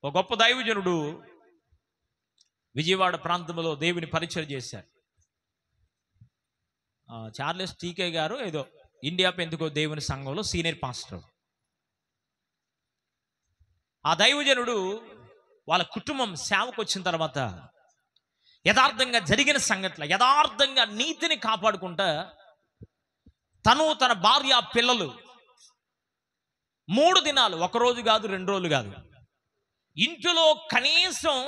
Speaker 1: ఒక గొప్ప దైవజనుడు విజయవాడ ప్రాంతంలో దేవుని పరిచయం చేశారు. చార్లెస్ టీకే గారు ఏదో ఇండియా పెంతుకో దేవుని సంఘంలో సీనియర్ పాస్టర్. ఆ దైవజనుడు వాళ్ళ కుటుంబం సేవకు వచ్చిన తర్వాత యథార్థంగా జరిగిన సంఘటన, యథార్థంగా నీతిని కాపాడుకుంటా తను, తన భార్య, పిల్లలు 3 దినాలు, 1 రోజు కాదు 2 రోజులు కాదు, ఇంటిలో కనీసం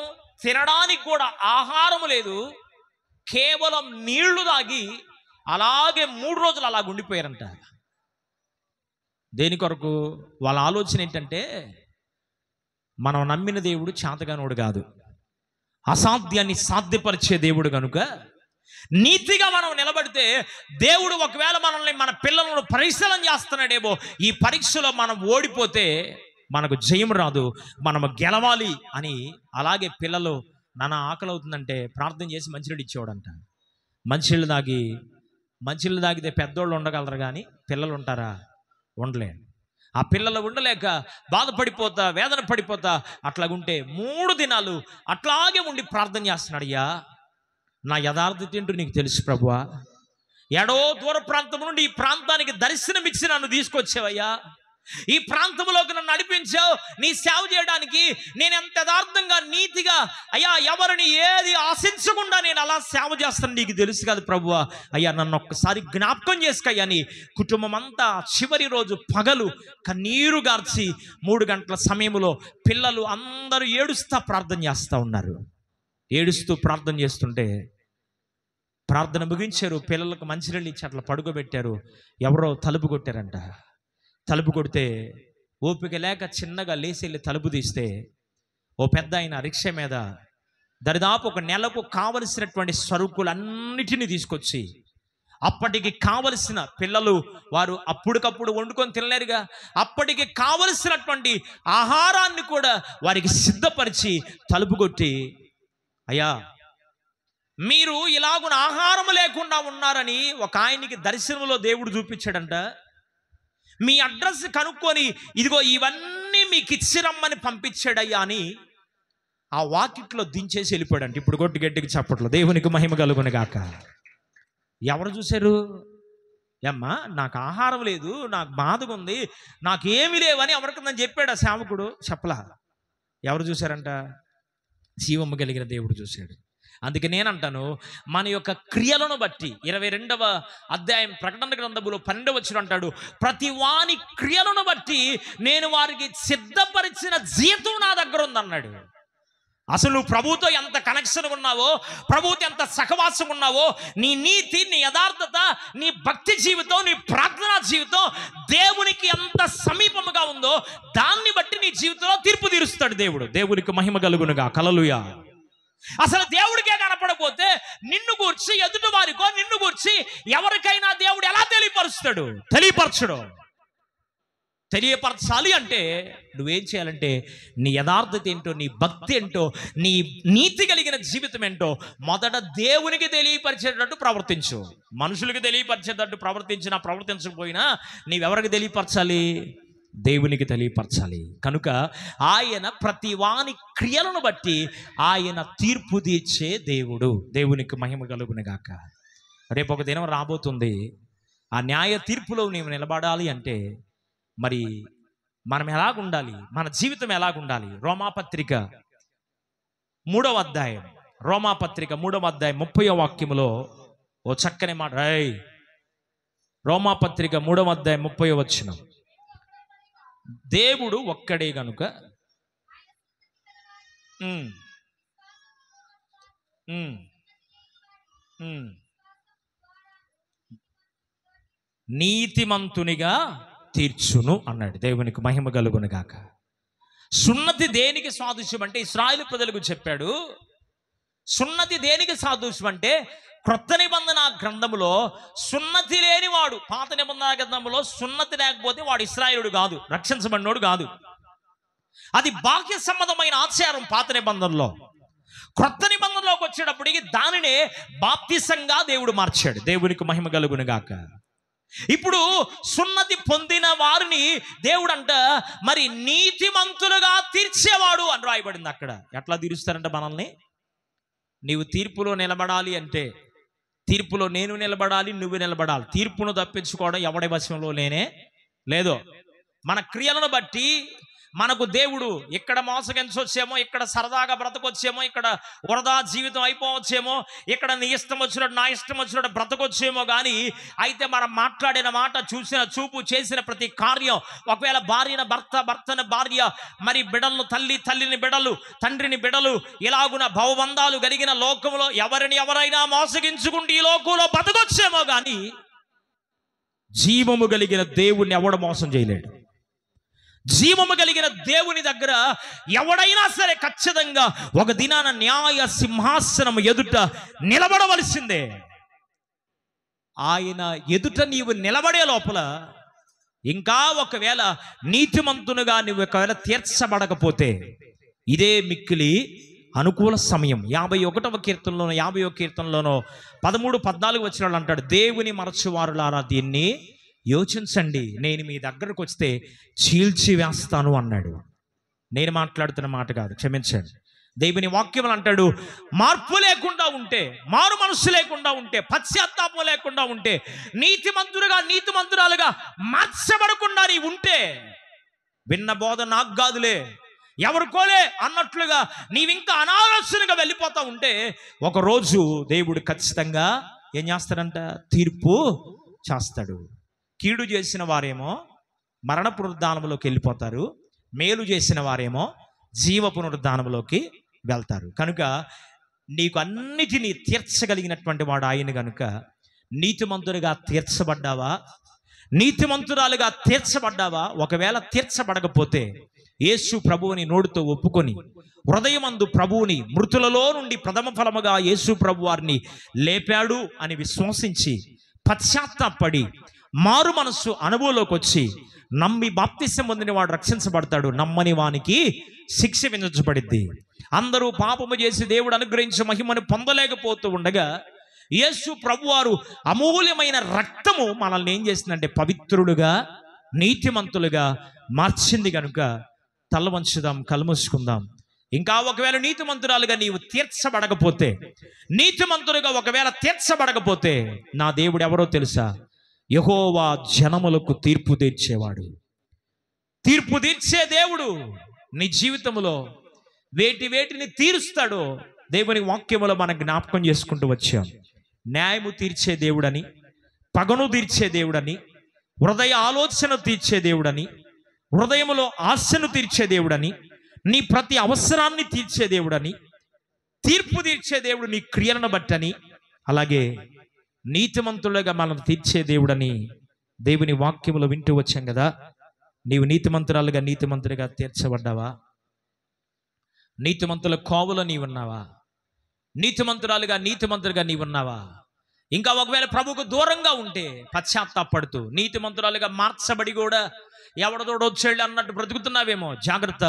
Speaker 1: తినడానికి కూడా ఆహారం లేదు, కేవలం నీళ్లు తాగి అలాగే 3 రోజులు అలాగ ఉండిపోయారంట. దేని కొరకు? వాళ్ళ ఆలోచన ఏంటంటే, మనం నమ్మిన దేవుడు చేతగానోడు కాదు, అసాధ్యాన్ని సాధ్యపరిచే దేవుడు కనుక నీతిగా మనం నిలబడితే దేవుడు ఒకవేళ మనల్ని, మన పిల్లలను పరిశీలన చేస్తున్నాడేమో, ఈ పరీక్షలో మనం ఓడిపోతే మనకు జయం రాదు, మనము గెలవాలి అని. అలాగే పిల్లలు నాన్న ఆకలి అవుతుందంటే ప్రార్థన చేసి మంచినీళ్ళు ఇచ్చేవాడంట. మంచినీళ్ళు తాగితే పెద్దోళ్ళు ఉండగలరు, కానీ పిల్లలు ఉంటారా? ఉండలేరు. ఆ పిల్లలు ఉండలేక బాధపడిపోతా, వేదన పడిపోతా అట్లాగుంటే 3 దినాలు అట్లాగే ఉండి ప్రార్థన చేస్తున్నాడు. అయ్యా, నా యథార్థత ఏంటో నీకు తెలుసు ప్రభువా. ఎడో దూర ప్రాంతం నుండి ఈ ప్రాంతానికి దర్శనమిచ్చి నన్ను తీసుకొచ్చావయ్యా. ఈ ప్రాంతంలోకి నన్ను నడిపించావు నీ సేవ చేయడానికి. నేను ఎంత యథార్థంగా, నీతిగా, అయ్యా, ఎవరిని ఏది ఆశించకుండా నేను అలా సేవ చేస్తాను నీకు తెలుసు కదా ప్రభువా. అయ్యా, నన్ను ఒక్కసారి జ్ఞాపకం చేసుకయ్యా అని కుటుంబం అంతా చివరి రోజు పగలు కన్నీరు గార్చి 3 గంటల సమయంలో పిల్లలు అందరూ ఏడుస్తా ప్రార్థన చేస్తూ ఉన్నారు. ఏడుస్తూ ప్రార్థన చేస్తుంటే ప్రార్థన ముగించారు. పిల్లలకు మంచినీళ్ళు ఇచ్చి అట్లా పడుకోబెట్టారు. ఎవరో తలుపు కొట్టారంట. తలుపు కొడితే ఓపిక లేక చిన్నగా లేచి వెళ్ళి తలుపు తీస్తే ఓ పెద్ద ఆయన రిక్షా మీద దరిదాపు 1 నెలకు కావలసినటువంటి సరుకులన్నిటినీ తీసుకొచ్చి, అప్పటికి కావలసిన పిల్లలు వారు అప్పటికప్పుడు వండుకొని తినలేరుగా, అప్పటికి కావలసినటువంటి ఆహారాన్ని కూడా వారికి సిద్ధపరిచి తలుపు కొట్టి, అయ్యా, మీరు ఇలాగున ఆహారం లేకుండా ఉన్నారని ఒక ఆయనకి దర్శనంలో దేవుడు చూపించాడంట. మీ అడ్రస్ కనుక్కొని ఇదిగో ఇవన్నీ మీకు ఇచ్చిరమ్మని పంపించాడయ్యా అని ఆ వాకిట్లో దించేసి వెళ్ళిపోయాడంట. ఇప్పుడు కొట్టి గట్టికి చప్పట్లో దేవునికి మహిమ కలుగును గాక. ఎవరు చూశారు? అమ్మా, నాకు ఆహారం లేదు, నాకు బాధగా ఉంది, నాకు ఏమీ లేవని ఎవరికన్నా చెప్పాడు ఆ సేవకుడు? చెప్పలా. ఎవరు చూశారంట? జీవము కలిగిన దేవుడు చూశాడు. అందుకే నేనంటాను, మన యొక్క క్రియలను బట్టి 22వ అధ్యాయం ప్రకటన గ్రంథములో 12వ వచనం అంటాడు, ప్రతి వాని క్రియలను బట్టి నేను వారికి సిద్ధపరిచిన జీతం నా దగ్గర ఉందన్నాడు. అసలు నువ్వు ప్రభువుతో ఎంత కనెక్షన్ ఉన్నావో, ప్రభువుతో ఎంత సహవాసం ఉన్నావో, నీ నీతి, నీ యథార్థత, నీ భక్తి జీవితం, నీ ప్రార్థనా జీవితం దేవునికి ఎంత సమీపముగా ఉందో దాన్ని బట్టి నీ జీవితంలో తీర్పు తీరుస్తాడు దేవుడు. దేవునికి మహిమ కలుగునుగా. హల్లెలూయా. అసలు దేవుడికే కనపడపోతే నిన్ను గూర్చి, ఎదుటి వారికో నిన్ను గూర్చి ఎవరికైనా దేవుడు ఎలా తెలియపరుస్తాడు? తెలియపరచాలి అంటే నువ్వేం చేయాలంటే నీ యథార్థత ఏంటో, నీ భక్తి ఏంటో, నీ నీతి కలిగిన జీవితం ఏంటో మొదట దేవునికి తెలియపరిచేటట్టు ప్రవర్తించు. మనుషులకు తెలియపరిచేటట్టు ప్రవర్తించకపోయినా నీవెవరికి తెలియపరచాలి? దేవునికి తెలియపరచాలి. కనుక ఆయన ప్రతి వాని క్రియలను బట్టి ఆయన తీర్పు తీర్చే దేవుడు. దేవునికి మహిమ కలుగును గాక. రేపు ఒక దినం రాబోతుంది. ఆ న్యాయ తీర్పులో నీవు నిలబడాలి అంటే మరి మనం ఎలాగుండాలి? మన జీవితం ఎలాగుండాలి? రోమాపత్రిక 3వ అధ్యాయం 30వ వాక్యములో ఓ చక్కని మాట. రోమాపత్రిక 3వ అధ్యాయం 30వ వచనం. దేవుడు ఒక్కడే గనుక నీతిమంతునిగా తీర్చును అన్నాడు. దేవునికి మహిమ కలుగును గాక. సున్నతి దేనికి సాదృశ్యం అంటే ఇశ్రాయేలు ప్రజలకు చెప్పాడు. సున్నతి దేనికి సాదృశ్యం అంటే క్రొత్త నిబంధన గ్రంథములో సున్నతి లేనివాడు, పాత నిబంధన గ్రంథంలో సున్నతి లేకపోతే వాడు ఇశ్రాయేలుడు కాదు, రక్షించబడినోడు కాదు. అది బాహ్య సంబంధమైన ఆచారం పాత నిబంధనలో. క్రొత్త నిబంధనలోకి వచ్చేటప్పటికి దానినే బాప్తిసంగా దేవుడు మార్చాడు. దేవునికి మహిమ కలుగును గాక. ఇప్పుడు సున్నతి పొందిన వారిని దేవుడంట మరి నీతిమంతులుగా తీర్చేవాడు అని రాయబడింది అక్కడ. ఎట్లా తీరుస్తారంట మనల్ని? నీవు తీర్పులో నిలబడాలి అంటే, తీర్పులో నేను నిలబడాలి, నువ్వు నిలబడాలి. తీర్పును తప్పించుకోవడం ఎవడి వశంలో లేదో. మన క్రియలను బట్టి మనకు దేవుడు ఇక్కడ మోసగించవచ్చేమో, ఇక్కడ సరదాగా బ్రతకొచ్చేమో, ఇక్కడ వరదా జీవితం అయిపోవచ్చేమో, ఇక్కడ నీ ఇష్టం వచ్చినట్టు నా ఇష్టం వచ్చినట్టు బ్రతకొచ్చేమో. కానీ అయితే మనం మాట్లాడిన మాట, చూసిన చూపు, చేసిన ప్రతి కార్యం, ఒకవేళ భార్యన భర్త, భర్తన భార్య, మరి బిడలను తల్లిని బిడలు, తండ్రిని బిడలు, ఇలాగున భవబంధాలు కలిగిన లోకంలో ఎవరైనా మోసగించుకుంటూ ఈ లోకంలో బ్రతకొచ్చేమో. కానీ జీవము కలిగిన దేవుణ్ణి ఎవడు మోసం చేయలేడు. జీవము కలిగిన దేవుని దగ్గర ఎవడైనా సరే ఖచ్చితంగా ఒక దినాన న్యాయ సింహాసనం ఎదుట నిలబడవలసిందే. ఆయన ఎదుట నీవు నిలబడే లోపల ఇంకా ఒకవేళ నీతిమంతునుగా నువ్వు ఒకవేళ తీర్చబడకపోతే ఇదే మిక్కిలి అనుకూల సమయం. 51వ కీర్తనలోనో 50వ కీర్తనలోనో 13-14 వచనాలు అంటాడు, దేవుని మరచువారులారా దీన్ని యోచించండి, నేను మీ దగ్గరకు వస్తే చీల్చి వేస్తాను అన్నాడు. నేను మాట్లాడుతున్న మాట కాదు, క్షమించండి. దేవుని వాక్యం అంటాడు, మార్పు లేకుండా ఉంటే, మారు మనస్సు లేకుండా ఉంటే, పశ్చాత్తాపం లేకుండా ఉంటే, నీతిమంతురాలుగా మార్చబడకుండా నీ ఉంటే, విన్న బోధ నాకు కాదులే, ఎవరికోలే అన్నట్లుగా నీవింకా అనాలోచనగా వెళ్ళిపోతా ఉంటే, ఒకరోజు దేవుడు ఖచ్చితంగా ఏం చేస్తాడంట? తీర్పు చేస్తాడు. కీడు చేసిన వారేమో మరణ పునరుద్ధానంలోకి వెళ్ళిపోతారు, మేలు చేసిన వారేమో జీవ పునరుద్ధానంలోకి వెళ్తారు. కనుక నీకు అన్నిటినీ తీర్చగలిగినటువంటి వాడు ఆయన. కనుక నీతిమంతుడిగా తీర్చబడ్డావా, నీతిమంతురాలుగా తీర్చబడ్డావా? ఒకవేళ తీర్చబడకపోతే యేసు ప్రభువుని నోటితో ఒప్పుకొని, హృదయమందు ప్రభువుని, మృతులలో నుండి ప్రథమ ఫలముగా యేసు ప్రభు వారిని లేపాడు అని విశ్వసించి పశ్చాత్తాపడి మారు మనస్సు అనుభవంలోకి వచ్చి నమ్మి బాప్తిసం పొందిన వాడు రక్షించబడతాడు, నమ్మని వానికి శిక్ష విధించబడిద్ది. అందరూ పాపము చేసి దేవుడు అనుగ్రహించే మహిమను పొందలేకపోతూ ఉండగా యేసు ప్రభువారు అమూల్యమైన రక్తము మనల్ని ఏం చేసిందంటే పవిత్రులుగా, నీతిమంతులుగా మార్చింది. కనుక తల వంచుదాం, కళ్ళు మూసుకుందాం. ఇంకా ఒకవేళ నీతిమంతురాలుగా నీవు తీర్చబడకపోతే, నీతిమంతులుగా ఒకవేళ తీర్చబడకపోతే, నా దేవుడు ఎవరో తెలుసా? యెహోవా జనములకు తీర్పు తీర్చేవాడు. తీర్పు తీర్చే దేవుడు. నీ జీవితంలో వేటిని తీరుస్తాడో దేవుని వాక్యములో మనం జ్ఞాపకం చేసుకుంటూ వచ్చాం. న్యాయము తీర్చే దేవుడని, పగను తీర్చే దేవుడని, హృదయ ఆలోచన తీర్చే దేవుడని, హృదయములో ఆశను తీర్చే దేవుడని, నీ ప్రతి అవసరాన్ని తీర్చే దేవుడని, తీర్పు తీర్చే దేవుడు నీ క్రియలను బట్టని, అలాగే నీతిమంతులుగా మనం తీర్చే దేవుడని దేవుని వాక్యములో వింటూ వచ్చాం కదా. నీవు నీతిమంతుడిగా తీర్చబడ్డావా? నీతిమంతుల కోవలో నీవున్నావా? నీతిమంతుడిగా నీవున్నావా? ఇంకా ఒకవేళ ప్రభువుకు దూరంగా ఉంటే పశ్చాత్తాపడుతూ నీతిమంతురాలుగా మార్చబడి కూడా ఎవడతోడు వచ్చేళ్ళు అన్నట్టు బ్రతుకుతున్నావేమో, జాగ్రత్త.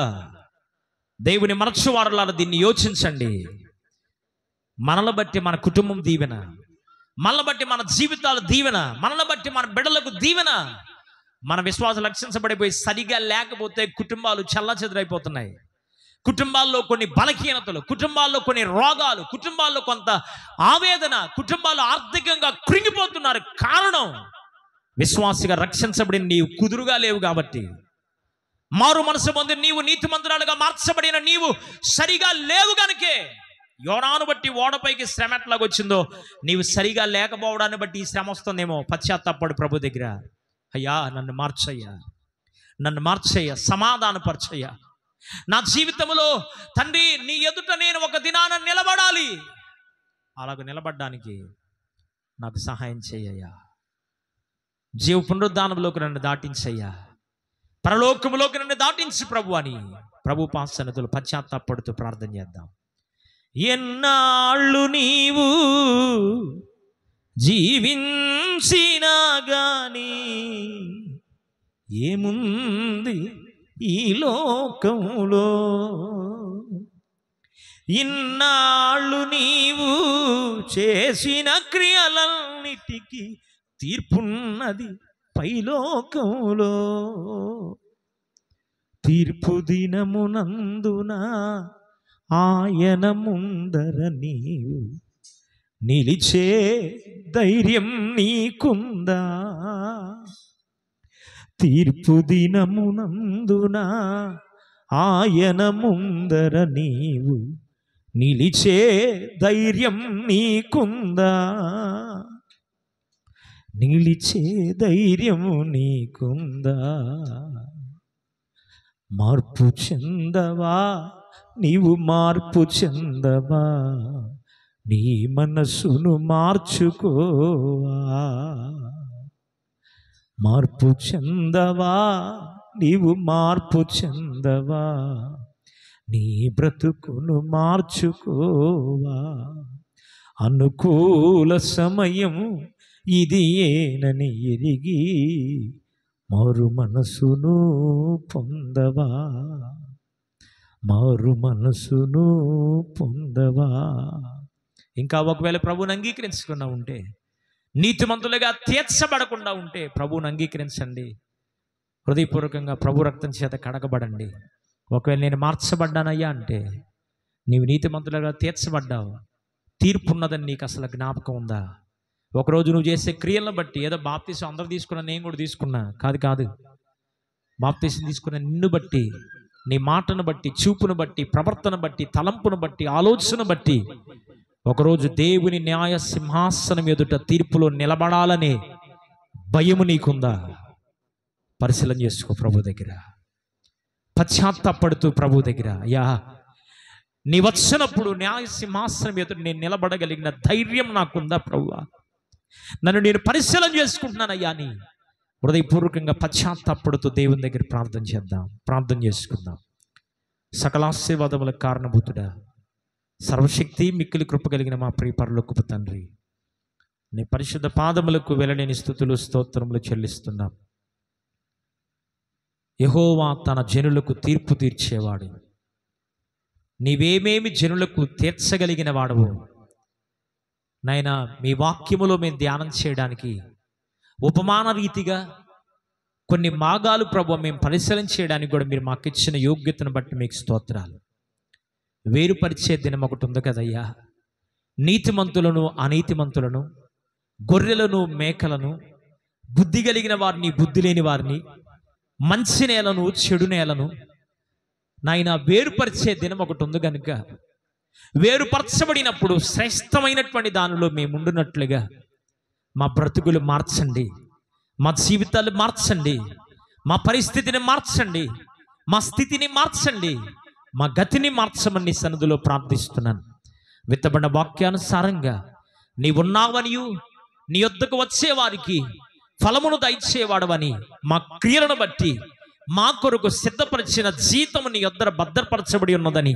Speaker 1: దేవుని మరచువారులారా దీన్ని యోచించండి. మనల్ని బట్టి మన కుటుంబం దీవెన, మనల్ని బట్టి మన జీవితాలు దీవెన, మనల్ని బట్టి మన బిడ్డలకు దీవెన. మన విశ్వాసం రక్షించబడిపోయి సరిగా లేకపోతే కుటుంబాలు చల్లచెదరైపోతున్నాయి. కుటుంబాల్లో కొన్ని బలహీనతలు, కుటుంబాల్లో కొన్ని రోగాలు, కుటుంబాల్లో కొంత ఆవేదన, కుటుంబాలు ఆర్థికంగా కృంగిపోతున్నారు. కారణం విశ్వాసిగా రక్షించబడిన నీవు కుదురుగా లేవు కాబట్టి. మారు మనసు పొంది నీవు నీతిమంతురాలుగా మార్చబడిన నీవు సరిగా లేవు గనుకే యోనాను బట్టి ఓడపైకి శ్రమ ఎట్లాగొచ్చిందో, నీవు సరిగా లేకపోవడాన్ని బట్టి ఈ శ్రమ వస్తుందేమో. పశ్చాత్తాపడు ప్రభు దగ్గర. అయ్యా నన్ను మార్చయ్యా, సమాధానపరచయ్యా. నా జీవితంలో తండ్రి నీ ఎదుట నేను ఒక దినాన నిలబడాలి. అలాగ నిలబడ్డానికి నాకు సహాయం చేయ్యా. జీవ పునరుద్ధానంలోకి నన్ను దాటించయ్యా, పరలోకములోకి నన్ను దాటించి ప్రభు అని ప్రభు పాసనతులు పశ్చాత్తాపడుతూ ప్రార్థన చేద్దాం. ఎన్నాళ్ళు నీవు జీవించినా గాని ఏముంది ఈ లోకంలో, ఇన్నాళ్ళు నీవు చేసిన క్రియలన్నిటికీ తీర్పున్నది పైలోకంలో. తీర్పు దినమునందున ఆయన ముందర నీవు నిలిచే ధైర్యం నీకుందా? తీర్పు దినమునందున ఆయన ముందర నీవు నిలిచే ధైర్యం నీకుందా? నిలిచే ధైర్యము నీకుందా? మార్పు చెందవా నీవు, మార్పు చెందవా? నీ మనసును మార్చుకోవా? మార్పు చెందవా నీవు, మార్పు చెందవా? నీ బ్రతుకును మార్చుకోవా? అనుకూల సమయం ఇది ఏనని ఎరిగి మారు మనసును పొందవా? మారు మనసును పొందవా? ఇంకా ఒకవేళ ప్రభువుని అంగీకరించుకున్నా ఉంటే నీతిమంతులుగా తీర్చబడకుండా ఉంటే ప్రభువుని అంగీకరించండి. హృదయపూర్వకంగా ప్రభు రక్తం చేత కడగబడండి. ఒకవేళ నేను మార్చబడ్డానయ్యా అంటే నీవు నీతిమంతులుగా తీర్చబడ్డావు, తీర్పు ఉన్నదని నీకు అసలు జ్ఞాపకం ఉందా? ఒకరోజు నువ్వు చేసే క్రియలను బట్టి, ఏదో బాప్తీసం అందరూ తీసుకున్నా నేను కూడా తీసుకున్నా, కాదు, బాప్తీసం తీసుకున్న నిన్ను బట్టి, నీ మాటను బట్టి, చూపును బట్టి, ప్రవర్తన బట్టి, తలంపును బట్టి, ఆలోచన బట్టి ఒకరోజు దేవుని న్యాయ సింహాసనం ఎదుట తీర్పులో నిలబడాలనే భయము నీకుందా? పరిశీలన చేసుకో. ప్రభు దగ్గర పశ్చాత్తాపడుతూ ప్రభు దగ్గర, అయ్యా నీ వచ్చినప్పుడు న్యాయ సింహాసనం ఎదుట నేను నిలబడగలిగిన ధైర్యం నాకుందా ప్రభువా? నన్ను నేను పరిశీలన చేసుకుంటున్నానయ్యా అని హృదయపూర్వకంగా పశ్చాత్తాపడుతూ దేవుని దగ్గర ప్రార్థన చేద్దాం, ప్రార్థన చేసుకుందాం. సకలాశీర్వాదములకు కారణభూతుడా, సర్వశక్తి మిక్కిలి కృప కలిగిన మా ప్రియ పరలోకపు తండ్రి, నీ పరిశుద్ధ పాదములకు వెలలేని స్తుతులు స్తోత్రములు చెల్లిస్తున్నాం. యెహోవా తన జనులకు తీర్పు తీర్చేవాడు. నీవేమేమి జనులకు తీర్చగలిగిన వాడవు నాయనా. మీ వాక్యములో మేము ధ్యానం చేయడానికి ఉపమాన రీతిగా కొన్ని మాగాలు ప్రభు మేము పరిశీలన చేయడానికి కూడా మీరు మాకు ఇచ్చిన యోగ్యతను బట్టి మీకు స్తోత్రాలు. వేరుపరిచే దినం ఒకటి ఉంది కదయ్యా. నీతిమంతులను అనీతిమంతులను, గొర్రెలను మేకలను, బుద్ధి కలిగిన వారిని బుద్ధి లేని వారిని, మంచి నేలను చెడు నేలను నాయన వేరుపరిచే దినం ఒకటి ఉంది కనుక వేరుపరచబడినప్పుడు శ్రేష్టమైనటువంటి దానిలో మేము ఉండునట్లుగా మా బ్రతుకులు మార్చండి, మా జీవితాలు మార్చండి, మా పరిస్థితిని మార్చండి, మా స్థితిని మార్చండి, మా గతిని మార్చమని నీ సన్నిధిలో ప్రార్థిస్తున్నాను. విత్తబడిన వాక్యానుసారంగా నీవున్నావనియు నీ యొద్దకు వచ్చేవారికి ఫలమును దయచేవాడవని మా క్రియలను బట్టి మా కొరకు సిద్ధపరిచిన జీతము నీ యొద్ద భద్రపరచబడి ఉన్నదని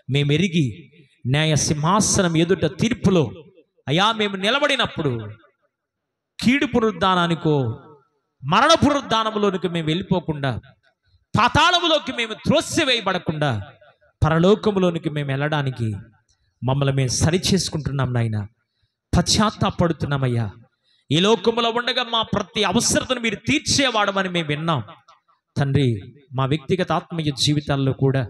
Speaker 1: మేము ఎరిగి న్యాయ సింహాసనం ఎదుట తీర్పులో అయా మేము నిలబడినప్పుడు కీడు పునరుద్ధానానికో మరణ పునరుద్ధానములోనికి మేము వెళ్ళిపోకుండా, పాతాళములోకి మేము త్రోసివేయబడకుండా పరలోకములోనికి మేము వెళ్ళడానికి మమ్మల్ని మేము సరి చేసుకుంటున్నాం నాయన. పశ్చాత్తాపడుతున్నామయ్యా. ఈ లోకములో ఉండగా మా ప్రతి అవసరతను మీరు తీర్చేవాడమని మేము విన్నాం తండ్రి. మా వ్యక్తిగత ఆత్మీయ జీవితాల్లో కూడా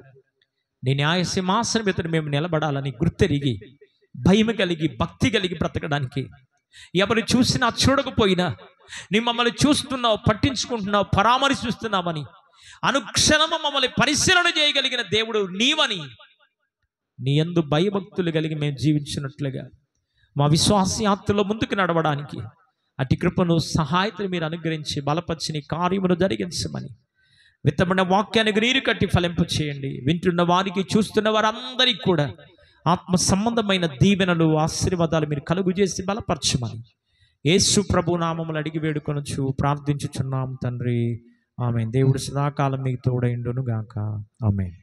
Speaker 1: నీ న్యాయ సింహాసనం ఎదుట మేము నిలబడాలని గుర్తెరిగి, భయం కలిగి, భక్తి కలిగి బ్రతకడానికి, ఎవరు చూసినా చూడకపోయినా నీ మమ్మల్ని చూస్తున్నావు, పట్టించుకుంటున్నావు, పరామర్శిస్తున్నామని అనుక్షణము మమ్మల్ని పరిశీలన చేయగలిగిన దేవుడు నీవని నీ యందు భయభక్తులు కలిగి మేము జీవించినట్లుగా మా విశ్వాసయాత్రలో ముందుకు నడవడానికి అటు కృపను సహాయతను మీరు అనుగ్రహించి బలపరిచి నీ కార్యమును జరిగించమని విత్తబడిన వాక్యానికి నీరు కట్టి ఫలింప చేయండి. వింటున్న వారికి, చూస్తున్న వారందరికీ కూడా ఆత్మ సంబంధమైన దీవెనలు, ఆశీర్వాదాలు మీరు కలుగు చేసి బలపరచమని యేసు ప్రభు నామములు అడిగి వేడుకొనుచు ప్రార్థించుచున్నాం తండ్రి. ఆమేన్. దేవుడు సదాకాలం మీకు తోడైండును గాక. ఆమేన్.